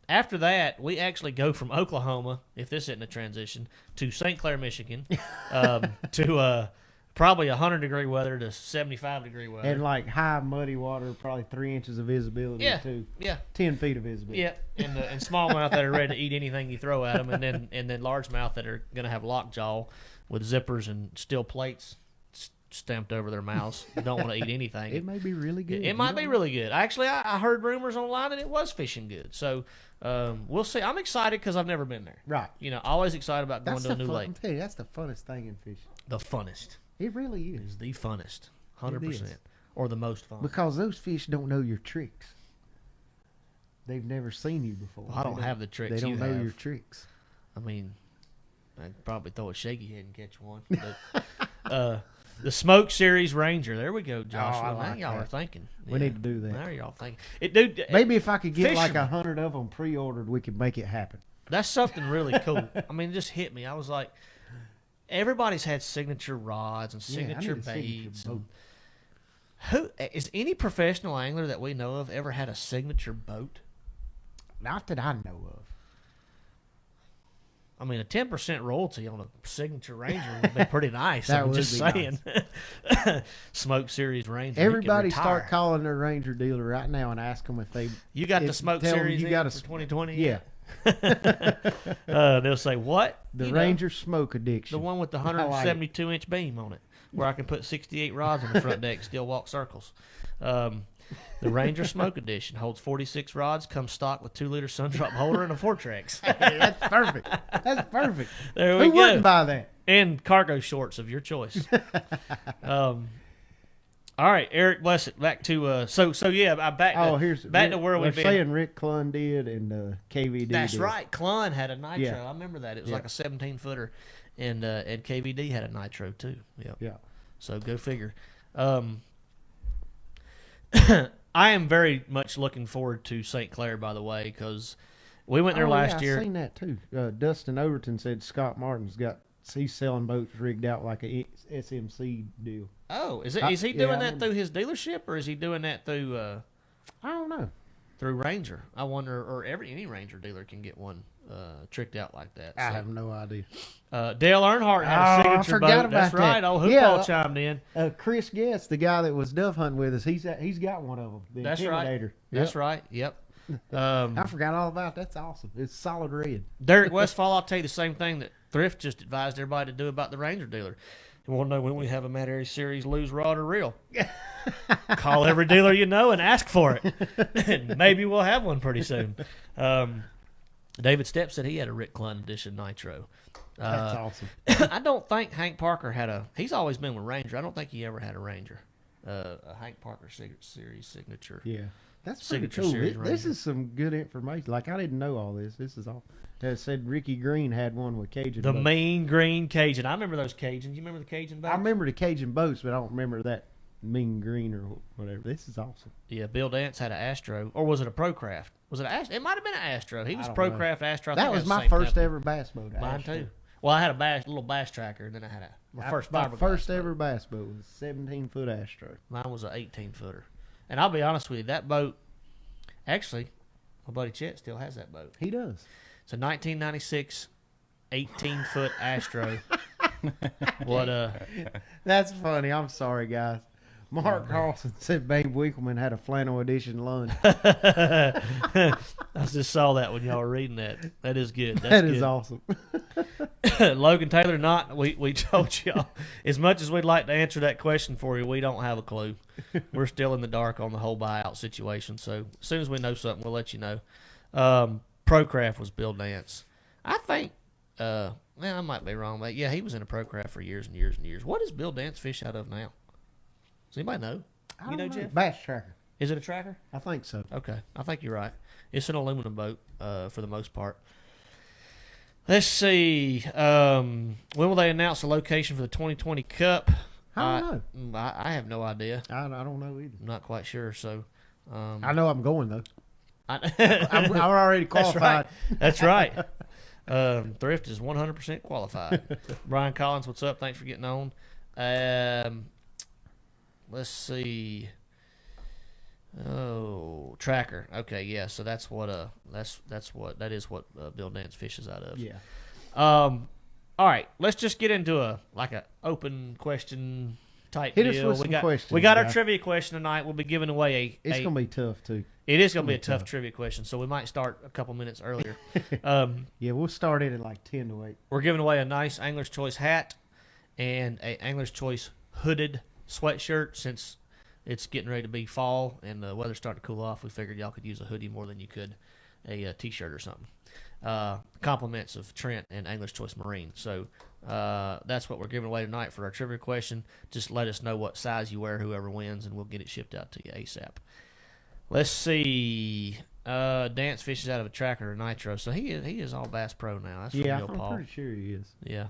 after that, we actually go from Oklahoma, if this isn't a transition, to St. Clair, Michigan, to probably 100-degree weather to 75-degree weather. And like high muddy water, probably 3 inches of visibility too. Yeah. 10 feet of visibility. Yeah, and smallmouth that are ready to eat anything you throw at them, and then largemouth that are going to have lockjaw with zippers and steel plates stamped over their mouths. Don't want to eat anything. It may be really good. It might be really good. Actually, I heard rumors online that it was fishing good. So we'll see. I'm excited because I've never been there. Right. You know, always excited about going That's to a the new fun. lake. I'm telling you, that's the funnest thing in fishing. The funnest. It really is. Is the funnest. It 100%. is. Or the most fun. Because those fish don't know your tricks. They've never seen you before. Well, I don't have the tricks They don't you know have. your tricks. I mean, I'd probably throw a shaky head and catch one. But, the Smoke Series Ranger. There we go, Joshua. I Now like y'all that. are thinking. We need to do that. Now y'all thinking. Dude, Maybe if I could get like fishermen. 100 of them pre-ordered, we could make it happen. That's something really cool. I mean, it just hit me. I was like, everybody's had signature rods and signature I need a baits. signature boat. Who is any professional angler that we know of ever had a signature boat? Not that I know of. I mean, a 10% royalty on a signature Ranger would be pretty nice. That I'm would just be saying. Smoke Series Ranger. you could Everybody retire. start calling their Ranger dealer right now and ask them if they. You got the if- Smoke tell 'em Series you in got a for s- 2020? Yeah, They'll say, what? the You know, Ranger smoke addiction. the one with the I like it. 172-inch beam on it, where I can put 68 rods on the front deck, still walk circles. The Ranger Smoke Edition holds 46 rods, comes stock with 2-liter Sundrop holder and a Vortex. Hey, that's perfect. That's perfect. There we Who go. wouldn't buy that? And cargo shorts of your choice. All right, Eric Blessett, back to yeah, I'm back to, here's back to where we're we've been. saying Rick Clun did and KVD That's did. right. Clun had a nitro. Yeah. I remember that. It was Yeah. like a 17-footer, and KVD had a nitro too. Yep. Yeah. So go figure. I am very much looking forward to St. Clair, by the way, because we went there last year. I've seen that too. Dustin Overton said Scott Martin's he's selling boats rigged out like a SMC deal. Oh, is he Yeah, doing I that mean- through his dealership, or is he doing that through I don't know. through Ranger? I wonder, or any Ranger dealer can get one tricked out like that. I So, have no idea. Dale Earnhardt had a Oh, I signature forgot boat. about That's right. that. Old Hoopball Yeah. chimed in. Chris Guest, the guy that was dove hunting with us, he's got one of them. The That's right. Intimidator. That's Yep. right. Yep. I forgot all about that. That's awesome. It's solid red. Derek Westfall, I'll tell you the same thing that Thrift just advised everybody to do about the Ranger dealer. You want to know when we have a Mad Area Series lose rod or reel? Call every dealer you know and ask for it. And maybe we'll have one pretty soon. David Stepp said he had a Rick Clun edition nitro. That's awesome. I don't think Hank Parker he's always been with Ranger. I don't think he ever had a Ranger. A Hank Parker Series signature. Yeah. That's pretty Signature cool. Series This Ranger. is some good information. Like, I didn't know all this. This is all. It said Ricky Green had one with Cajun The boats. mean green Cajun. I remember those Cajuns. You remember the Cajun boats? I remember the Cajun boats, but I don't remember that mean green or whatever. This is awesome. Yeah, Bill Dance had an Astro, or was it a Procraft? Was it an Astro? It might have been an Astro. He was don't know. Procraft Astro. I That think was the my same first template. ever bass boat. Mine Astro. too. Well, I had a little bass tracker, and then I had my first My fiberglass first boat. ever bass boat was a 17-foot Astro. Mine was an 18-footer. And I'll be honest with you, that boat, actually, my buddy Chet still has that boat. He does. It's a 1996 18-foot Astro. That's funny. I'm sorry, guys. Mark Carlson said Babe Winkleman had a flannel edition lunch. I just saw that when y'all were reading that. That is good. That's That good. is awesome. Logan Taylor, we told y'all, as much as we'd like to answer that question for you, we don't have a clue. We're still in the dark on the whole buyout situation. So as soon as we know something, we'll let you know. Procraft was Bill Dance. I think, I might be wrong, but yeah, he was in a Procraft for years and years and years. What does Bill Dance fish out of now? Does anybody know? I You know, don't know. Jeff? Bass tracker. Is it a tracker? I think so. Okay, I think you're right. It's an aluminum boat for the most part. Let's see. When will they announce the location for the 2020 Cup? I don't know. I have no idea. I don't know either. I'm not quite sure. So, I know I'm going though. I'm I'm already That's qualified. right. That's right. Thrift is 100% qualified. Brian Collins, what's up? Thanks for getting on. Let's see. Oh, tracker. Okay, yeah. So that is what Bill Dance fishes out of. Yeah. All right. Let's just get into a open question type Hit us deal. with some questions, we got our guys. trivia question tonight. We'll be giving away It's gonna be tough too. It is going to be a It's gonna tough be trivia question, so we might start a couple minutes earlier. Yeah, we'll start it at like 10 to 8. We're giving away a nice Angler's Choice hat and a Angler's Choice hooded sweatshirt. Since it's getting ready to be fall and the weather's starting to cool off, we figured y'all could use a hoodie more than you could a t-shirt or something. Compliments of Trent and Angler's Choice Marine. So that's what we're giving away tonight for our trivia question. Just let us know what size you wear, whoever wins, and we'll get it shipped out to you ASAP. Let's see. Dance fishes out of a tracker or nitro, so he is all Bass Pro now. That's from Yeah, Neil I'm Paul. pretty sure he is. Yeah.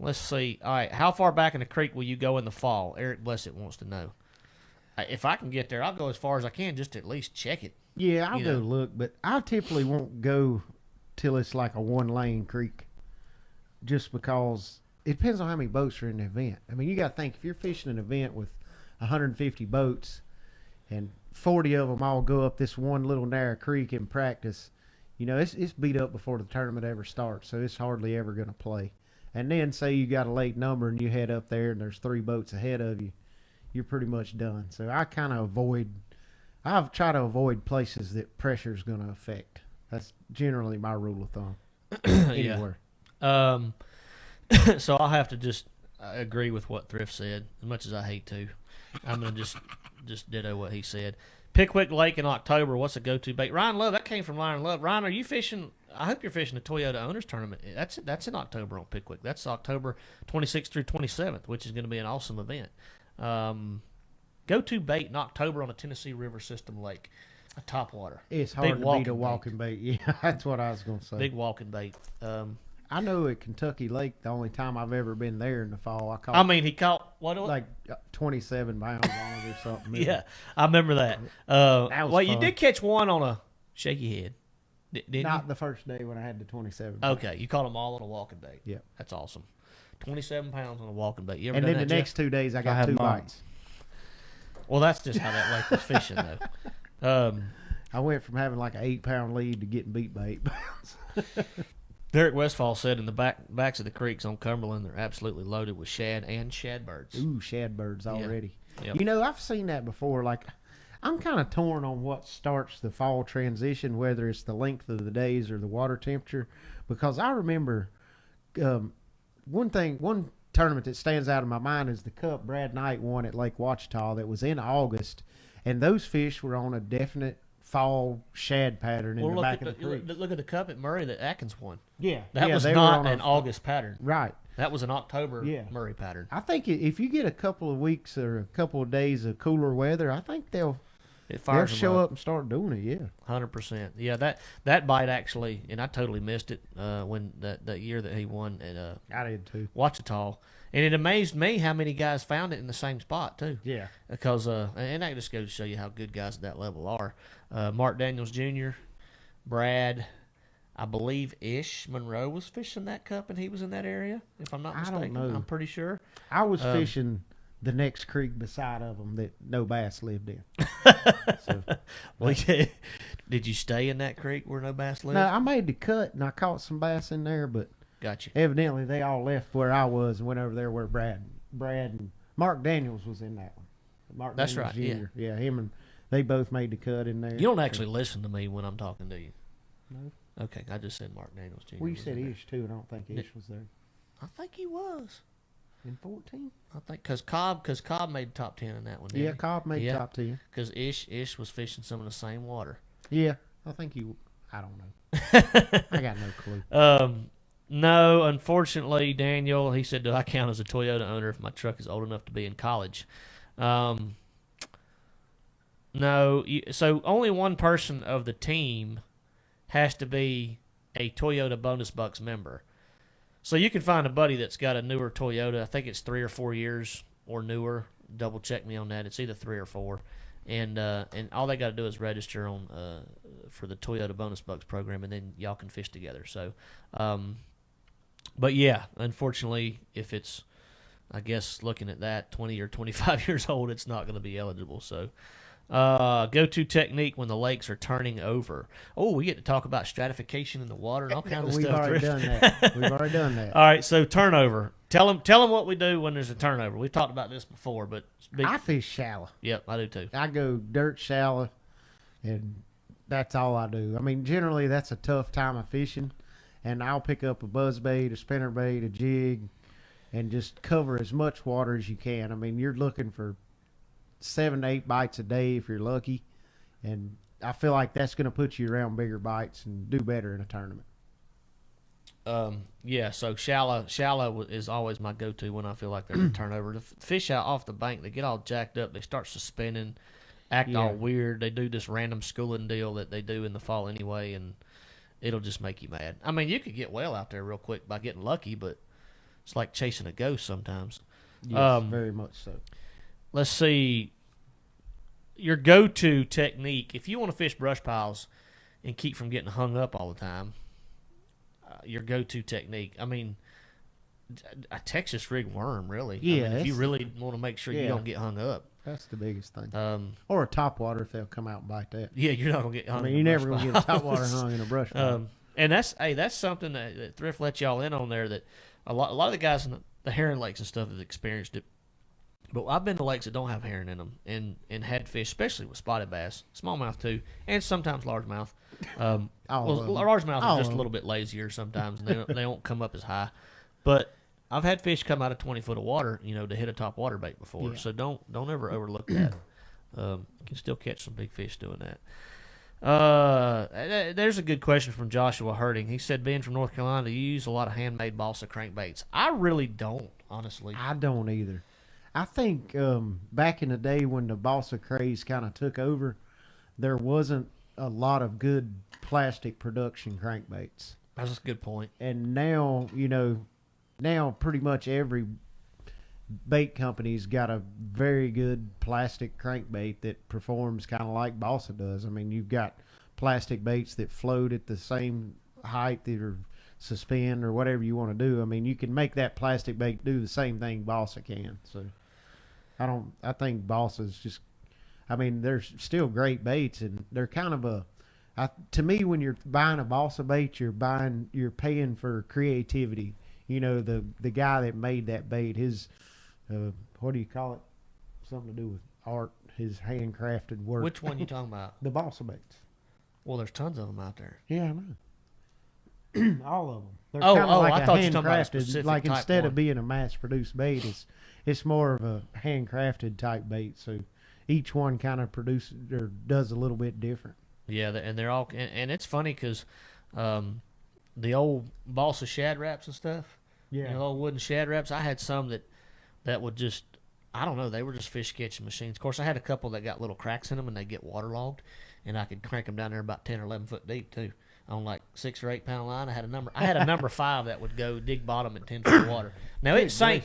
Let's see. All right. How far back in the creek will you go in the fall? Eric Blessett wants to know. If I can get there, I'll go as far as I can just to at least check it. Yeah, I'll You go know. look, but I typically won't go till it's like a 1-lane creek, just because it depends on how many boats are in the event. I mean, you got to think, if you're fishing an event with 150 boats and 40 of them all go up this one little narrow creek in practice, it's beat up before the tournament ever starts, so it's hardly ever going to play. And then say you got a late number and you head up there and there's 3 boats ahead of you, you're pretty much done. So I kind of I've tried to avoid places that pressure is going to affect. That's generally my rule of thumb. Anywhere. So I'll have to just agree with what Thrift said, as much as I hate to. I'm going to just just ditto what he said. Pickwick Lake in October. What's a go-to bait? Ryan Love. That came from Ryan Love. Ryan, are you fishing? I hope you're fishing the Toyota Owners Tournament. That's in October on Pickwick. That's October 26th through 27th, which is going to be an awesome event. Go-to bait in October on a Tennessee River System lake, a topwater. It's hard to beat a walking bait. Yeah, that's what I was going to say. Big walking bait. I know at Kentucky Lake, the only time I've ever been there in the fall, I caught. I mean, he caught what? Like 27 pounds on it or something. Yeah, I remember that. Well, fun. you did catch one on a shaky head, didn't Not you? the first day when I had the 27. Okay, you caught them all on a walking bait. Yeah. That's awesome. 27 pounds on a walking bait. You ever And done then the that, next Jeff? 2 days, I I got have 2 not. bites. Well, that's just how that lake was fishing, though. I went from having like an 8-pound lead to getting beat by 8 pounds. Derek Westfall said in the backs of the creeks on Cumberland, they're absolutely loaded with shad and shadbirds. Ooh, shadbirds already. Yep. You know, I've seen that before. Like, I'm kind of torn on what starts the fall transition, whether it's the length of the days or the water temperature, because I remember one tournament that stands out in my mind is the Cup Brad Knight won at Lake Ouachita that was in August, and those fish were on a definite fall shad pattern in the back of the creek. Look at the cup at Murray that Atkins won. Yeah, That was they were not on an August pattern. Right. That was an October Yeah. Murray pattern. I think if you get a couple of weeks or a couple of days of cooler weather, I think they'll It fires them show up and start doing it. Yeah. 100%. Yeah, that bite actually, and I totally missed it when that year that he won at I did too. Ouachita, and it amazed me how many guys found it in the same spot too. Yeah. Because and that just goes to show you how good guys at that level are. Mark Daniels Jr., Brad, I believe Ish Monroe was fishing that cup, and he was in that area. If I'm not I don't mistaken, know. I'm pretty sure. I was fishing the next creek beside of them that no bass lived in. So, Well, did you stay in that creek where no bass lived? no, I made the cut and I caught some bass in there, but Gotcha. evidently they all left where I was and went over there where Brad and Mark Daniels was in that one. Mark That's Daniels right, Jr. Yeah, him and they both made the cut in there. You don't actually listen to me when I'm talking to you. No. Okay, I just said Mark Daniels Jr. Well, you was said in there. Ish too, and I don't think Ish was there I think he was. in 14. I think because Cobb made top 10 in that one. Didn't Yeah, Cobb made top 10. Because Ish was fishing some of the same water. Yeah, I think he. I don't know. I got no clue. No, unfortunately, Daniel, he said, do I count as a Toyota owner if my truck is old enough to be in college? No, so only one person of the team has to be a Toyota Bonus Bucks member. So you can find a buddy that's got a newer Toyota. I think it's 3 or 4 years or newer. Double check me on that. It's either 3 or 4. And all they got to do is register on for the Toyota Bonus Bucks program, and then y'all can fish together. So, but yeah, unfortunately, if it's, I guess looking at that, 20 or 25 years old, it's not going to be eligible. So, go-to technique when the lakes are turning over. Oh, we get to talk about stratification in the water and all kinds of We've stuff. already done that. We've already done that. All right, so turnover. Tell them what we do when there's a turnover. We've talked about this before, but I fish shallow. Yep, I do too. I go dirt shallow, and that's all I do. I mean, generally that's a tough time of fishing, and I'll pick up a buzz bait, a spinner bait, a jig, and just cover as much water as you can. I mean, you're looking for 7 to 8 bites a day if you're lucky, and I feel like that's going to put you around bigger bites and do better in a tournament. Yeah, so shallow is always my go-to when I feel like there's a turnover. The fish out off the bank, they get all jacked up, they start suspending, act all weird. They do this random schooling deal that they do in the fall anyway, and it'll just make you mad. I mean, you could get well out there real quick by getting lucky, but it's like chasing a ghost sometimes. Yes, very much so. Let's see. Your go-to technique, if you want to fish brush piles and keep from getting hung up all the time, your go-to technique. I mean, a Texas rig worm, really. Yeah. I mean, if you really want to make sure you Yeah. don't get hung up. That's the biggest thing. Or a topwater if they'll come out and bite that. Yeah, you're not going to get hung. I mean, in you're brush never going to get a topwater piles. hung in a brush pile. And that's something that Thrift lets y'all in on there, that a lot of the guys in the herring lakes and stuff have experienced it. But I've been to lakes that don't have herring in them and had fish, especially with spotted bass, smallmouth too, and sometimes largemouth. Largemouth are just a little bit lazier sometimes, and they don't come up as high. But I've had fish come out of 20 foot of water, to hit a top water bait before. Yeah. So don't ever overlook that. You can still catch some big fish doing that. There's a good question from Joshua Herding. He said, being from North Carolina, you use a lot of handmade balsa crankbaits. I really don't, honestly. I don't either. I think back in the day when the balsa craze kind of took over, there wasn't a lot of good plastic production crankbaits. That's a good point. And now, now pretty much every bait company's got a very good plastic crankbait that performs kind of like balsa does. I mean, you've got plastic baits that float at the same height that are suspend or whatever you want to do. I mean, you can make that plastic bait do the same thing balsa can. So I think balsa's just, I mean, they're still great baits, and they're kind of to me, when you're buying a balsa bait, you're paying for creativity. The guy that made that bait, his, what do you call it? Something to do with art, his handcrafted work. Which one you talking about? The balsa baits. Well, there's tons of them out there. Yeah, I know. All of them. They're I thought you were talking about a handcrafted, specific like type instead one. of being a mass-produced bait, it's more of a handcrafted type bait. So each one kind of produces or does a little bit different. Yeah, and they're all, and it's funny because the old balsa shad wraps and stuff, Yeah. old wooden shad wraps, I had some that would just, I don't know, they were just fish catching machines. Of course, I had a couple that got little cracks in them and they get waterlogged, and I could crank them down there about 10 or 11 foot deep too, on like 6 or 8 pound line. I had a number 5 that would go dig bottom at 10 foot of water. Now it sank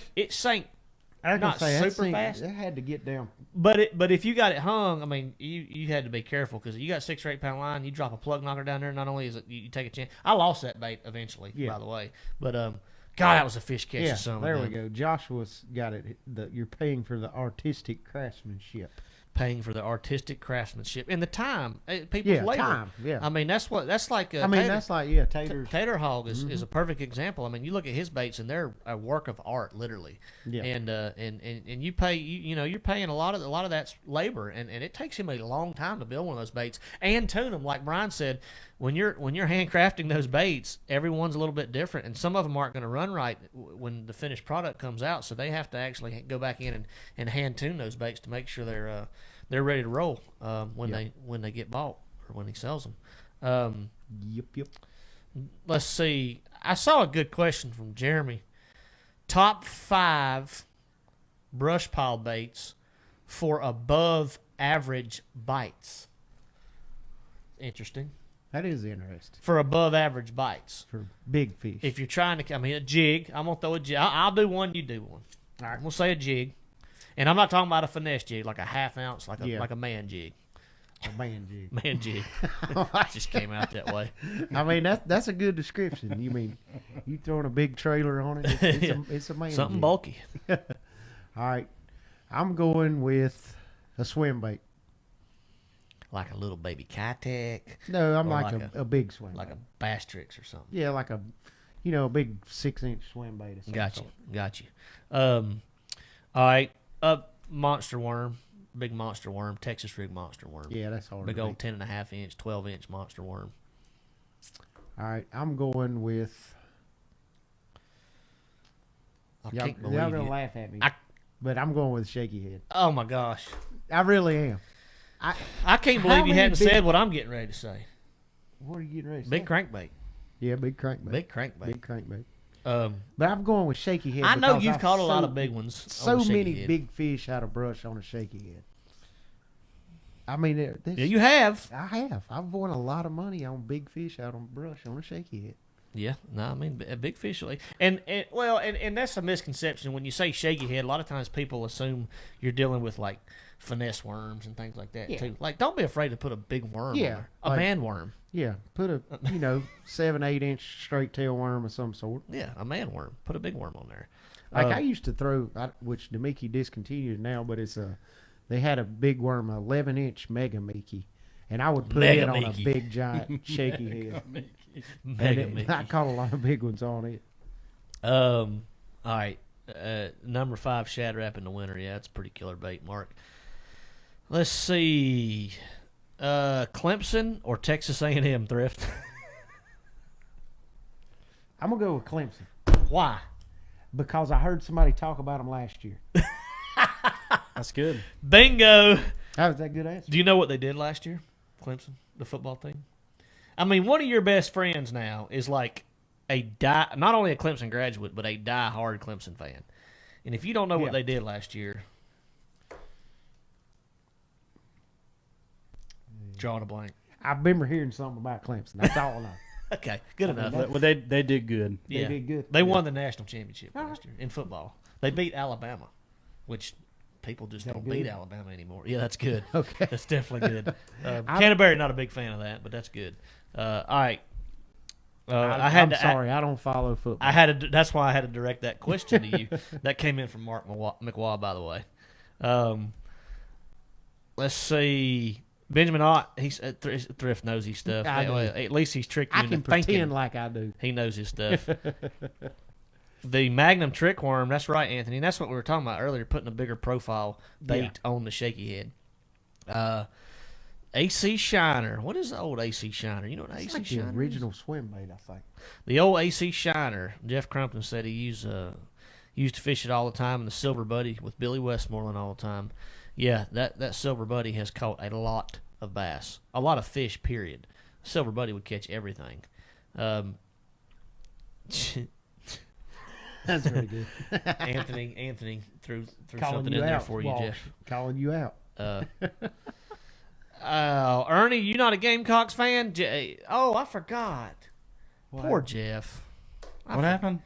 I was not gonna say, that super thing, fast. It had to get down. But if you got it hung, I mean, you had to be careful because you got 6 or 8 pound line. You drop a plug knocker down there. Not only is it you take a chance. I lost that bait eventually, by the way. But God, that was a fish catch. Yeah, or something. there we go. Joshua's got it. You're paying for the artistic craftsmanship. Paying for the artistic craftsmanship and the time, people's labor. Time. Yeah. I mean, that's like. Taters. Tater Hog is a perfect example. I mean, you look at his baits and they're a work of art, literally. Yeah. And you pay you're paying a lot of that's labor, and it takes him a long time to build one of those baits and tune them. Like Brian said, when you're handcrafting those baits, everyone's a little bit different, and some of them aren't going to run right when the finished product comes out. So they have to actually go back in and hand tune those baits to make sure they're ready to roll when they get bought or when he sells them. Yep. Let's see. I saw a good question from Jeremy. Top 5 brush pile baits for above average bites. Interesting. That is interesting. For above average bites. For big fish. If you're trying to, a jig. I'm going to throw a jig. I'll do one, you do one. All right. We'll say a jig. And I'm not talking about a finesse jig, like a half ounce, like a man jig. A man jig. Man jig. Just came out that way. I mean, that's a good description. You mean you throwing a big trailer on it? It's a man Something jig. bulky. All right. I'm going with a swim bait. Like a little baby Kitech. No, I'm Or like a big swim like bait. a Bass Tricks or something. Yeah, like a big 6-inch swim bait. Of some Got sort. you. All right. Monster worm. Big monster worm. Texas rig monster worm. Yeah, that's hard. Big to old make. 10.5 inch, 12-inch monster worm. All right, I'm going with. I Y'all, can't believe y'all gonna you. laugh at me, I- but I'm going with shaky head. Oh my gosh. I really am. I can't How believe you many hadn't big- said what I'm getting ready to say. What are you getting ready to Big say? crankbait. Yeah, big crankbait. Big crankbait. Big crankbait. Um, But I'm going with shaky head. I know because you've I've caught a lot so- of big ones. So on the shaky many head. big fish out of brush on a shaky head. I mean, Yeah, you have. I have. I've won a lot of money on big fish out on brush on a shaky head. Yeah, no, I mean a big fish, and that's a misconception when you say shaky head. A lot of times people assume you're dealing with like finesse worms and things like that Yeah. too. Like, don't be afraid to put a big worm. Yeah, on there. A like- man worm. Yeah, put a 7-8 inch straight tail worm of some sort. Yeah, a man worm. Put a big worm on there. Like I used to throw, which the Mickey discontinued now, but they had a big worm, 11-inch Mega Mickey, and I would put Mega it on Mickey. a big giant shaky head. Mega And Mickey. I caught a lot of big ones on it. All right. Number 5, shad wrap in the winter. Yeah, that's a pretty killer bait, Mark. Let's see. Clemson or Texas A&M Thrift? I'm gonna go with Clemson Why? because I heard somebody talk about them last year. That's good. Bingo. That was that good answer. Do you know what they did last year, Clemson, the football team? I mean, one of your best friends now is like not only a Clemson graduate, but a die-hard Clemson fan. And if you don't know what they did last year, drawing a blank. I remember hearing something about Clemson. That's all I know. Okay, good enough. Well, they did good. Yeah. They did good. They won the national championship last year in football. They beat Alabama, which people just don't beat Alabama anymore. Yeah, that's good. Okay. That's definitely good. Canterbury, not a big fan of that, but that's good. All right. I'm sorry, I don't follow football. That's why I had to direct that question to you. That came in from Mark McWaugh, by the way. Let's see. Benjamin Ott, Thrift knows his stuff. At least he's tricked you I into can thinking pretend like I do. he knows his stuff. The Magnum trick worm, that's right, Anthony. And that's what we were talking about earlier, putting a bigger profile bait on the shaky head. AC Shiner. What is the old AC Shiner? You know what AC Like the Shiner original swim bait, I think. The old AC Shiner. Jeff Crumpton said he used to fish it all the time, and the Silver Buddy with Billy Westmoreland all the time. Yeah, that Silver Buddy has caught a lot of bass, a lot of fish. Period. Silver Buddy would catch everything. That's very good. Anthony threw Calling something you in there out, for you, Walsh. Jeff. Calling you out. Ernie, you not a Gamecocks fan? Oh, I forgot. Poor Jeff. What happened?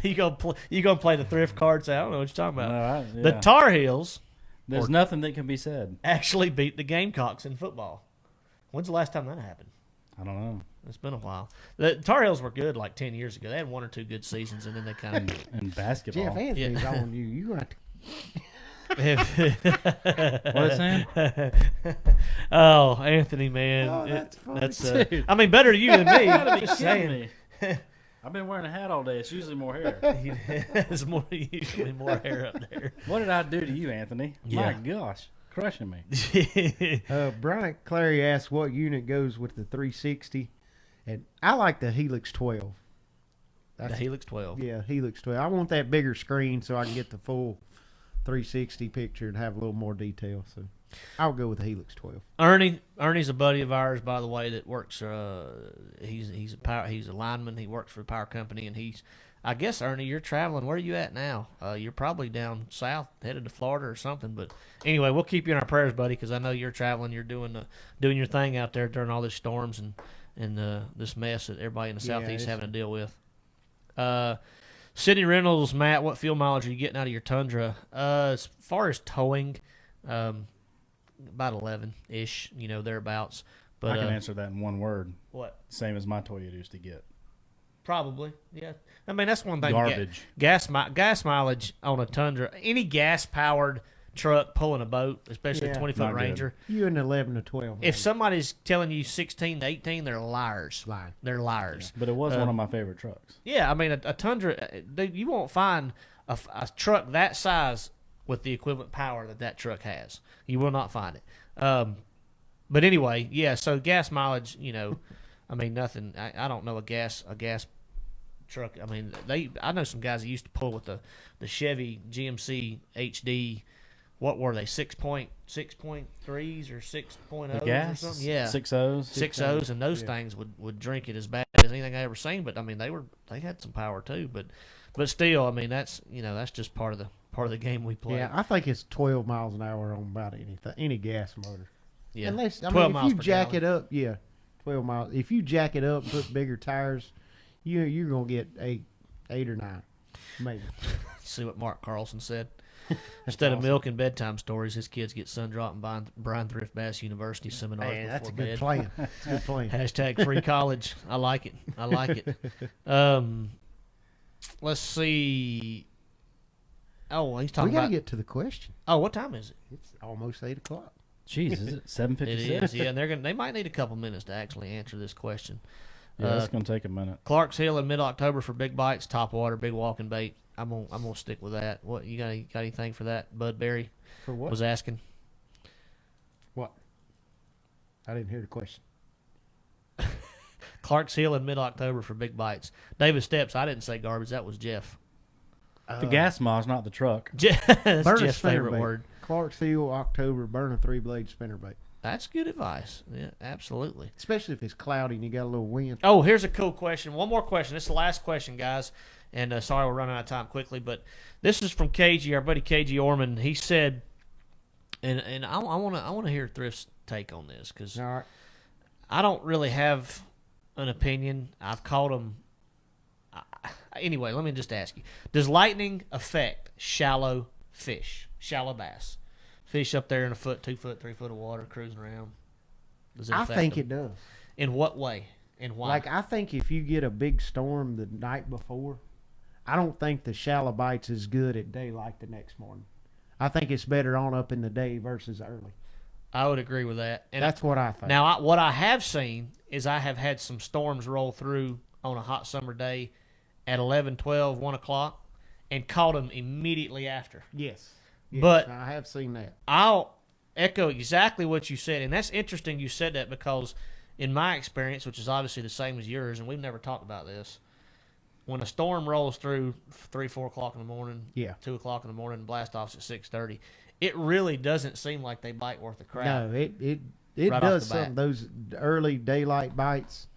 You gonna play the thrift cards out? I don't know what you're talking about. No, The Tar Heels There's nothing that can be said. actually beat the Gamecocks in football. When's the last time that happened? I don't know. It's been a while. The Tar Heels were good like 10 years ago. They had one or two good seasons, and then they kind of And basketball. Jeff Anthony's on you. You going to What is saying? Oh, Anthony, man. Oh, that's funny. That's I mean, better you than me. Gotta be Just kidding saying. me. I've been wearing a hat all day. It's usually more hair. There's usually more hair up there. What did I do to you, Anthony? Yeah. My gosh. Crushing me. Brian Clary asked what unit goes with the 360, and I like the Helix 12. The Helix 12. Yeah, Helix 12. I want that bigger screen so I can get the full 360 picture and have a little more detail. So I'll go with the Helix 12. Ernie's a buddy of ours, by the way, that works. He's a lineman. He works for a power company, and I guess, Ernie, you're traveling. Where are you at now? You're probably down south, headed to Florida or something. But anyway, we'll keep you in our prayers, buddy, because I know you're traveling. You're doing your thing out there during all these storms and this mess that everybody in the southeast having to deal with. Sydney Reynolds, Matt, what fuel mileage are you getting out of your Tundra? As far as towing, about 11-ish, thereabouts. But I can answer that in one word. What? Same as my Toyota used to get. Probably, yeah. I mean, that's one thing. Garbage. Gas mileage on a Tundra. Any gas-powered truck pulling a boat, especially a 20-foot not good. Ranger. You in 11 to 12. If somebody's telling you 16 to 18, they're liars. Lying. They're liars. But it was one of my favorite trucks. Yeah, I mean, a Tundra, you won't find a truck that size with the equivalent power that truck has. You will not find it. But anyway, yeah, so gas mileage, I mean, nothing. I don't know a gas truck. I mean, I know some guys that used to pull with the Chevy GMC HD. What were they? 6.3s or 6.0s The gas? or something? Yeah. 6.0s? 6.0s, and those things would drink it as bad as anything I ever seen. But I mean, they had some power too. But still, I mean, that's just part of the game we play. Yeah, I think it's 12 miles an hour on about any gas motor. Yeah. Unless, 12 if miles you per jack gallon. it up, 12 miles. If you jack it up, put bigger tires, you're gonna get eight or 9, maybe. See what Mark Carlson said. Instead of milk and bedtime stories, his kids get sun drop and Bryan Thrift Bass University seminars Hey, that's a before good bed. plan. That's a good plan. Hashtag free college. I like it. Let's see. Oh, he's We talking gotta about. get to the question. Oh, what time is it? It's almost 8 o'clock. Jeez, is it 7:56? It is. Yeah, and they might need a couple minutes to actually answer this question. Yeah, it's going to take a minute. Clark's Hill in mid-October for big bites, top water, big walking bait. I'm gonna stick with that. What you got anything for that? Bud Berry For what? was asking. What? I didn't hear the question. Clark's Hill in mid-October for big bites. David Steps, I didn't say garbage. That was Jeff. The gas mile's not the truck. That's Burner's Jeff's favorite bait. word. Clarksville, October, burn a 3-blade spinnerbait. That's good advice. Yeah, absolutely. Especially if it's cloudy and you got a little wind. Oh, here's a cool question. One more question. This is the last question, guys. And sorry we're running out of time quickly, but this is from KG, our buddy KG Orman. He said, and I want to hear Thrift's take on this because All right. I don't really have an opinion. I've caught them. Anyway, let me just ask you: does lightning affect shallow fish, shallow bass, fish up there in 1 foot, 2 foot, 3 foot of water, cruising around? Does it I affect think them? it does. In what way? And why? Like, I think if you get a big storm the night before, I don't think the shallow bite's as good at daylight the next morning. I think it's better on up in the day versus early. I would agree with that. And That's what I think. now, what I have seen is I have had some storms roll through on a hot summer day at 11, 12, 1 o'clock and caught them immediately after. Yes. But I have seen that. I'll echo exactly what you said, and that's interesting you said that because in my experience, which is obviously the same as yours, and we've never talked about this, when a storm rolls through 3, 4 o'clock in the morning, 2 o'clock in the morning, and blast offs at 6:30, it really doesn't seem like they bite worth a crap. No, it Right does off the bat. some. Those early daylight bites,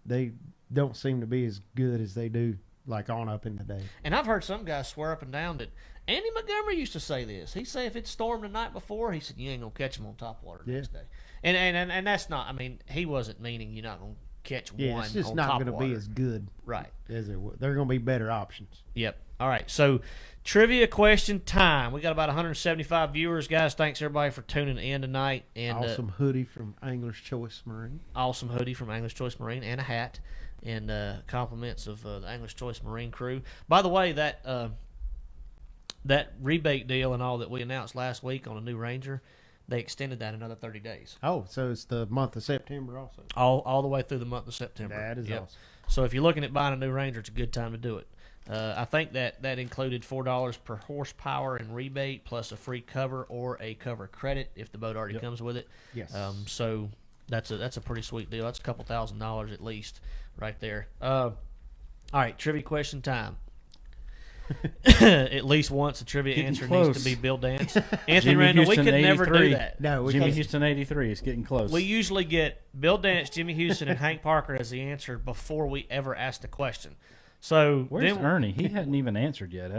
they don't seem to be as good as they do like on up in the day. And I've heard some guys swear up and down that Andy Montgomery used to say this. He'd say if it stormed the night before, he said you ain't gonna catch them on top water the next day. And that's not. I mean, he wasn't meaning you're not gonna catch one. It's just on not top going to water. be as good, right as it would. There are going to be better options. Yep. All right. So, trivia question time. We got about 175 viewers, guys. Thanks everybody for tuning in tonight. And awesome hoodie from Angler's Choice Marine. Awesome hoodie from Angler's Choice Marine and a hat. And compliments of the Angler's Choice Marine crew. By the way, that rebate deal and all that we announced last week on a new Ranger, they extended that another 30 days. Oh, so it's the month of September also. All the way through the month of September. That is awesome. So if you're looking at buying a new Ranger, it's a good time to do it. I think that included $4 per horsepower in rebate plus a free cover or a cover credit if the boat already comes with it. Yes. So that's a pretty sweet deal. That's a couple $1,000 at least right there. All right, trivia question time. At least once a trivia answer needs to be Bill Dance. Anthony Jimmy Randall, Houston, we could never 83. do that. No, Jimmy Houston 83. It's getting close. We usually get Bill Dance, Jimmy Houston, and Hank Parker as the answer before we ever ask the question. So where's Ernie? He hadn't even answered yet.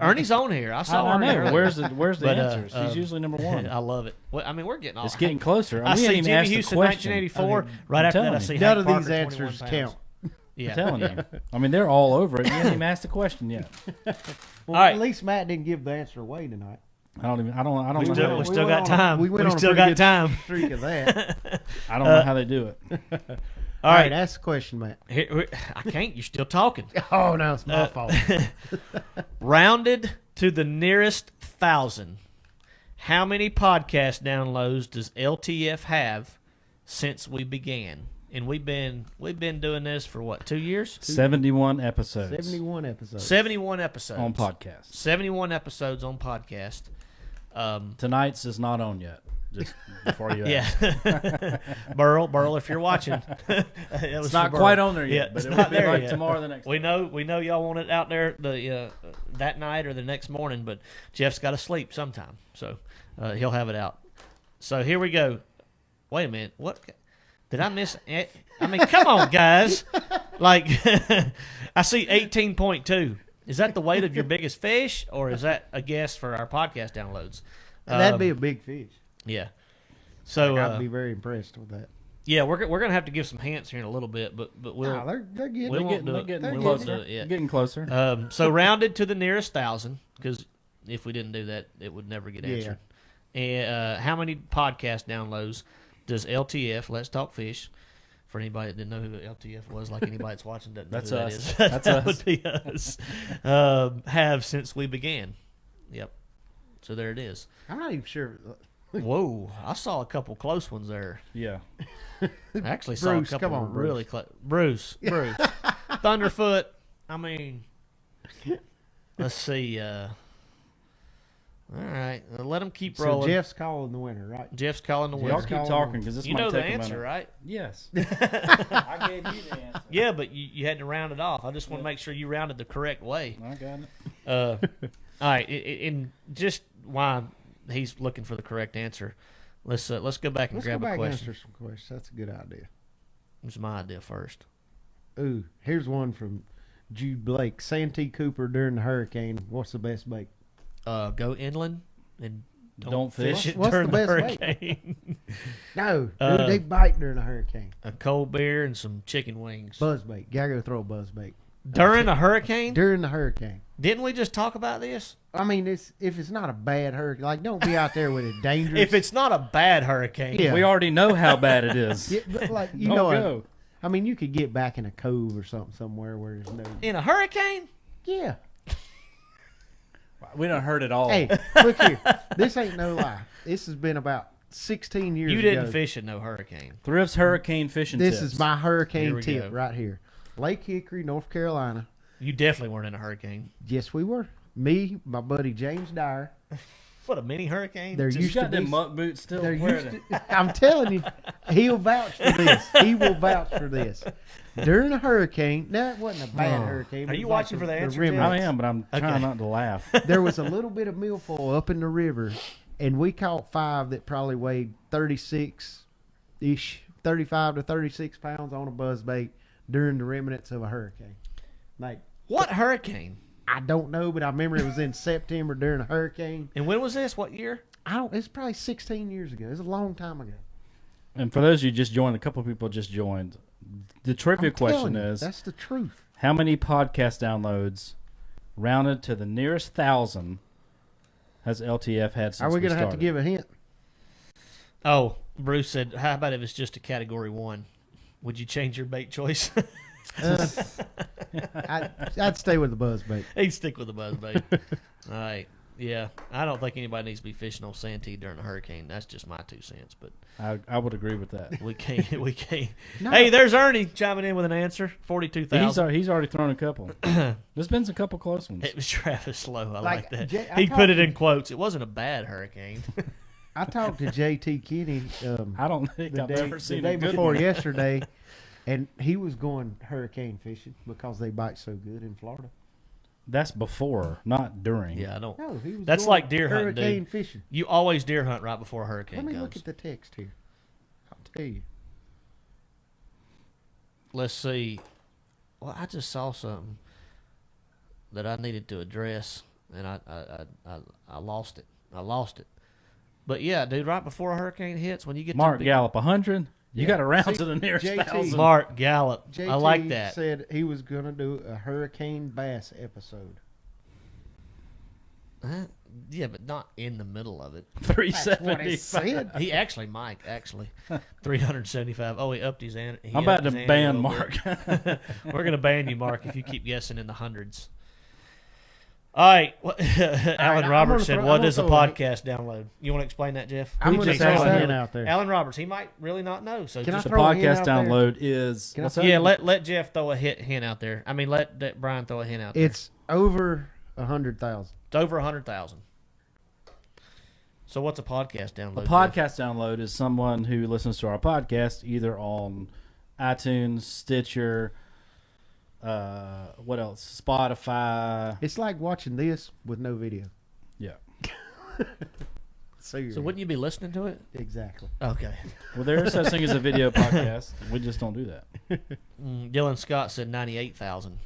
Ernie's on here. I saw I Ernie. know. earlier. Where's the But, answers? He's usually number one. I love it. Well, I mean, we're getting all. It's getting closer. I We see hadn't even Jimmy asked the Houston, question. 1984. Right after that, I see None Hank of Parker, these 21 answers pounds. count. Yeah. I'm telling you. I mean, they're all over it. We haven't even asked the question yet. Well, All right. at least Matt didn't give the answer away tonight. I don't know. We How, still got time. We went on still a got pretty good time. streak of that. I don't know how they do it. All right, ask the question, Matt. I can't. You're still talking. Oh, no, it's my fault. Rounded to the nearest 1,000. How many podcast downloads does LTF have since we began? And we've been doing this for what, 2 years? 71 episodes 71 episodes. 71 episodes on podcast. 71 episodes on podcast. Tonight's is not on yet. Just before you ask. Yeah, Burl, if you're watching, It's not quite on there yet, but it will be like tomorrow or the next. We know y'all want it out there that night or the next morning, but Jeff's got to sleep sometime, so he'll have it out. So here we go. Wait a minute, what did I miss? I mean, come on, guys! Like I see 18.2. Is that the weight of your biggest fish, or is that a guess for our podcast downloads? That'd be a big fish. Yeah. So I'd be very impressed with that. yeah, we're gonna have to give some hints here in a little bit, but we'll. No, they're getting, we won't do They're it. getting We closer. won't do it yet. Getting closer. So rounded to the nearest 1,000, because if we didn't do that, it would never get answered. And how many podcast downloads does LTF, Let's Talk Fish, for anybody that didn't know who LTF was, like anybody that's watching doesn't know That's who us. that is. That's that us. would be us. Have since we began. Yep. So there it is. I'm not even sure. Whoa, I saw a couple close ones there. Yeah. I actually saw Bruce, a couple come on, really close. Bruce. Thunderfoot. I mean, let's see. All right, let them keep So rolling. Jeff's calling the winner, right? Jeff's calling the Y'all winner. Jeff's keep calling talking because this You might know the take a answer, minute. right? Yes. I gave you the answer. Yeah, but you had to round it off. I just want to make sure you rounded the correct way. I got it. All right, and just why he's looking for the correct answer. Let's go back and Let's grab go back a and question. answer some questions. That's a good idea. It was my idea first. Ooh, here's one from Jude Blake. Santee Cooper during the hurricane. What's the best bait? Go inland and Don't fish. it What's during the the best bait? hurricane. No, they bite during a hurricane. A cold beer and some chicken wings. Buzz bait. Gotta go throw a buzz bait. During a hurricane? During the hurricane. Didn't we just talk about this? I mean, if it's not a bad hurricane, like don't be out there with it dangerous. If it's not a bad hurricane. Yeah. We already know how bad it is. Yeah, but like you Don't know, go. I mean, you could get back in a cove or something somewhere where there's no. In a hurricane? Yeah. We done heard it all. Hey, look here. This ain't no lie. This has been about 16 years You ago. didn't fish in no hurricane. Thrift's hurricane fishing This tips. is my Here hurricane we tip go. right here. Lake Hickory, North Carolina. You definitely weren't in a hurricane. Yes, we were. Me, my buddy James Dyer. What, a mini hurricane? There You used to got be. them muck boots still? There Where used are they? to, I'm telling you, he'll vouch for this. He will vouch for this. During a hurricane, now it wasn't a bad hurricane. Are it you was like watching for the answer, remnants. Jeff? I am, but I'm Okay. trying not to laugh. There was a little bit of milfoil up in the river, and we caught 5 that probably weighed 36-ish, 35 to 36 pounds on a buzzbait during the remnants of a hurricane. Like, What hurricane? I don't know, but I remember it was in September during a hurricane. And when was this? What year? It's probably 16 years ago. It's a long time ago. And for those of you just joined, a couple of people just joined. The trivia I'm telling question you, is, that's the truth. how many podcast downloads, rounded to the nearest 1,000, has LTF had since Are we going going to have to give a hint? Oh, Bruce said, how about if it's just a category 1? Would you change your bait choice? I'd stay with the buzzbait. He'd stick with the buzzbait. All right. Yeah. I don't think anybody needs to be fishing on Santee during a hurricane. That's just my 2 cents. But I would agree with that. we can't. We can't. No. Hey, there's Ernie chiming in with an answer. 42,000. He's already thrown a couple. There's been a couple close ones. It was Travis Slow. I like that. I He put it talked in quotes. It wasn't a bad hurricane. I talked to JT Kenny I don't think the I've day, ever seen the day a good before one. yesterday, and he was going hurricane fishing because they bite so good in Florida. That's before, not during. Yeah, I don't. No, he was. That's going like deer hunting, hurricane dude. fishing. You always deer hunt right before a hurricane Let me comes. look at the text here. I'll tell you. Let's see. Well, I just saw something that I needed to address, and I lost it. I lost it. But yeah, dude, right before a hurricane hits, when you get Mark to Gallup, 100. You Yeah. got to round See, to the nearest JT 1,000. Mark Gallup, JT I like that. said he was going to do a hurricane bass episode. Yeah, but not in the middle of it. 370. said. He actually might 375. Oh, he upped his ante. I'm about to ban Mark. We're gonna ban you, Mark, if you keep guessing in the hundreds. All right, Alan I'm Roberts gonna said, throw- "What I'm is a gonna podcast download?" You want to explain that, Jeff? I'm We going to just throw asked a him. hint out there. Alan Roberts, he might really not know. So Can I just, The throw a hint podcast out there? download is. Can I What's throw- that? yeah, let Jeff throw a hint out there. I mean, let Brian throw a hint out there. It's over 100,000. It's over 100,000. So what's a podcast download? A Jeff? podcast download is someone who listens to our podcast either on iTunes, Stitcher, what else? Spotify. It's like watching this with no video. Yeah. So wouldn't you be listening to it? exactly. Okay. Well, there is such thing as a video podcast. We just don't do that. Dylan Scott said 98,000.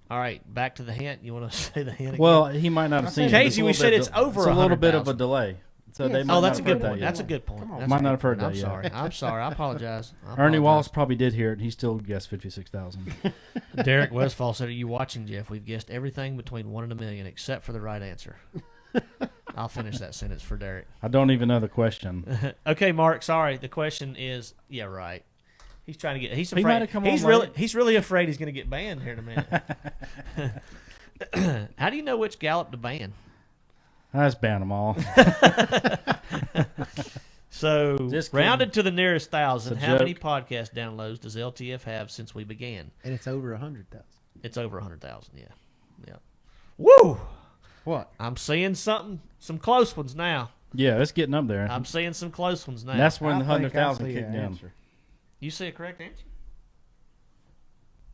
All right, back to the hint. You want to say the hint again? Well, he might not have seen it. Casey, It's a we little said bit it's over It's a little bit of a 100,000. delay. So Yes. they might Oh, that's a not have good heard point. that That's a yet. good point. Come on. That's Might a not good have heard point. that yet. I'm sorry. I apologize. Ernie Wallace probably did hear it. He still guessed 56,000. Derek Westfall said, "Are you watching, Jeff? We've guessed everything between 1 and a million except for the right answer." I'll finish that sentence for Derek. I don't even know the question. Okay, Mark. Sorry. The question is, yeah, right. He's trying to get. He's He afraid. might have come he's on really. late. He's really afraid he's going to get banned here in a minute. How do you know which Gallup to ban? I just ban them all. So, Just kidding. rounded to the nearest 1,000, It's a how many joke. podcast downloads does LTF have since we began? And it's over 100,000. It's over 100,000, yeah. Yeah. Woo! What? I'm seeing some close ones now. Yeah, it's getting up there. I'm seeing some close ones now. And that's when the I think I 100,000 see kicked an in. answer. You see a correct answer?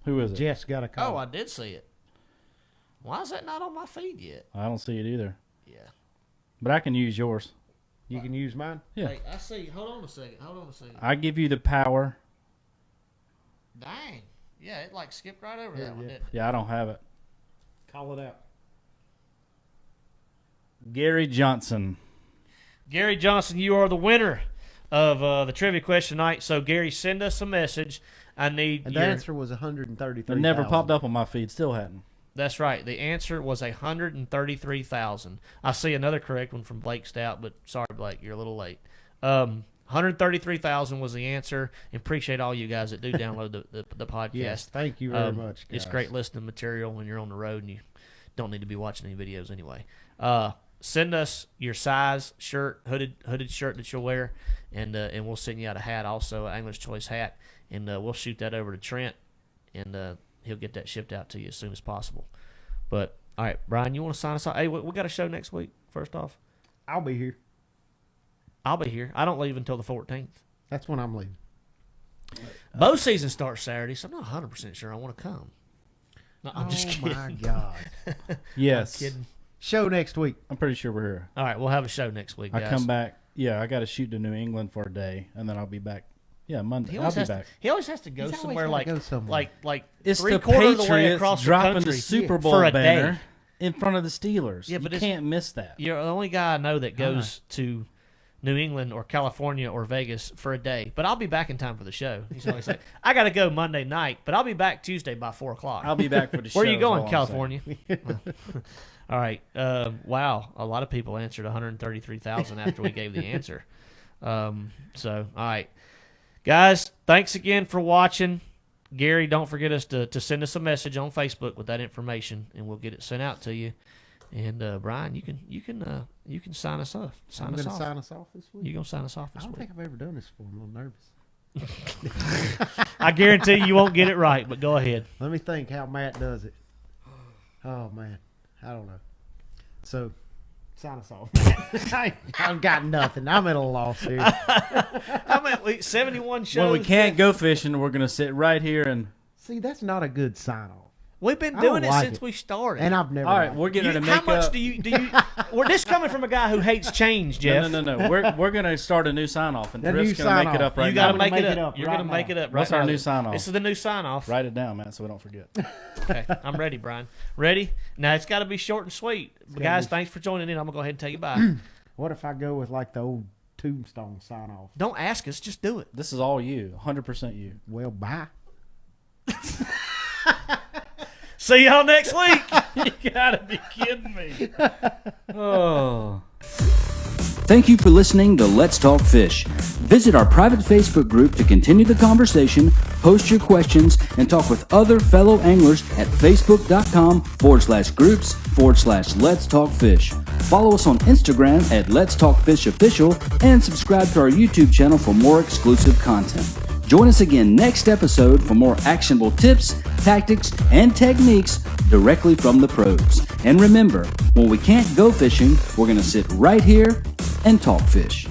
Who is it? Jeff's got a call. Oh, I did see it. Why is that not on my feed yet? I don't see it either. Yeah. But I can use yours. You can use mine. Yeah. Hey, I see. Hold on a second. I give you the power. Dang. Yeah, it like skipped right over that one, didn't it? Yeah, I don't have it. Call it out. Gary Johnson. Gary Johnson, you are the winner of the trivia question tonight. So, Gary, send us a message. I need And your... the answer was 133,000. It never popped up on my feed. Still hadn't. That's right. The answer was 133,000. I see another correct one from Blake Stout, but sorry, Blake, you're a little late. 133,000 was the answer. And appreciate all you guys that do download the podcast. Yes, thank you very much, guys. It's great listening material when you're on the road and you don't need to be watching any videos anyway. Send us your size shirt, hooded shirt that you'll wear, and we'll send you out a hat also, an Angler's Choice hat, and we'll shoot that over to Trent, and he'll get that shipped out to you as soon as possible. But, all right, Brian, you want to sign us off? Hey, we got a show next week, first off. I'll be here. I'll be here. I don't leave until the 14th. That's when I'm leaving. Bow season starts Saturday, so I'm not 100% sure I want to come. No, I'm just kidding. Oh, my God. Yes. I'm kidding. Show next week. I'm pretty sure we're here. All right, we'll have a show next week, guys. I come back. Yeah, I got to shoot to New England for a day, and then I'll be back. Yeah, Monday. I'll be back. He always has to go He's always somewhere gotta go somewhere. like It's the three-quarters of the way Patriots across dropping the country the Super Bowl for a banner day. in front of the Steelers. Yeah, you but can't miss that. You're the only guy I know that goes to New England or California or Vegas for a day. But I'll be back in time for the show. He's always like, I got to go Monday night, but I'll be back Tuesday by 4 o'clock. I'll be back for the show. Where are you is going, all I'm California? saying. All right. Wow. A lot of people answered 133,000 after we gave the answer. So, all right. Guys, thanks again for watching. Gary, don't forget us to send us a message on Facebook with that information, and we'll get it sent out to you. And Brian, you can sign us off. I'm going to sign us off this week. You're gonna sign us off this I don't week. think I've ever done this before. I'm a little nervous. I guarantee you won't get it right, but go ahead. Let me think how Matt does it. Oh, man. I don't know. So, sign us off. I've got nothing. I'm at a loss here. I'm at 71 shows. When we can't go fishing, we're going to sit right here and... See, that's not a good sign-off. We've been I doing don't it like since it. we started. And I've never. All right, liked we're it. getting to make How much up... do you? Well, this coming from a guy who hates change, Jeff. No. We're going to start a new sign-off, and A Thrift's new going to make it sign-off. up right You got to now. make make it it up. up You're right going to now. make it up right What's now. our new sign-off? This is the new sign-off. Write it down, man, so we don't forget. Okay, I'm ready, Brian. Ready? Now, it's got to be short and sweet. Guys, thanks for joining in. I'm going to go ahead and tell you bye. What if I go with like the old tombstone sign-off? Don't ask us. Just do it. This is all you, 100% you. Well, bye. See y'all next week. You got to be kidding me. Oh... Thank you for listening to Let's Talk Fish. Visit our private Facebook group to continue the conversation, post your questions, and talk with other fellow anglers at facebook.com/groups/Let's Talk Fish. Follow us on Instagram at Let's Talk Fish Official and subscribe to our YouTube channel for more exclusive content. Join us again next episode for more actionable tips, tactics, and techniques directly from the pros. And remember, when we can't go fishing, we're going to sit right here and talk fish.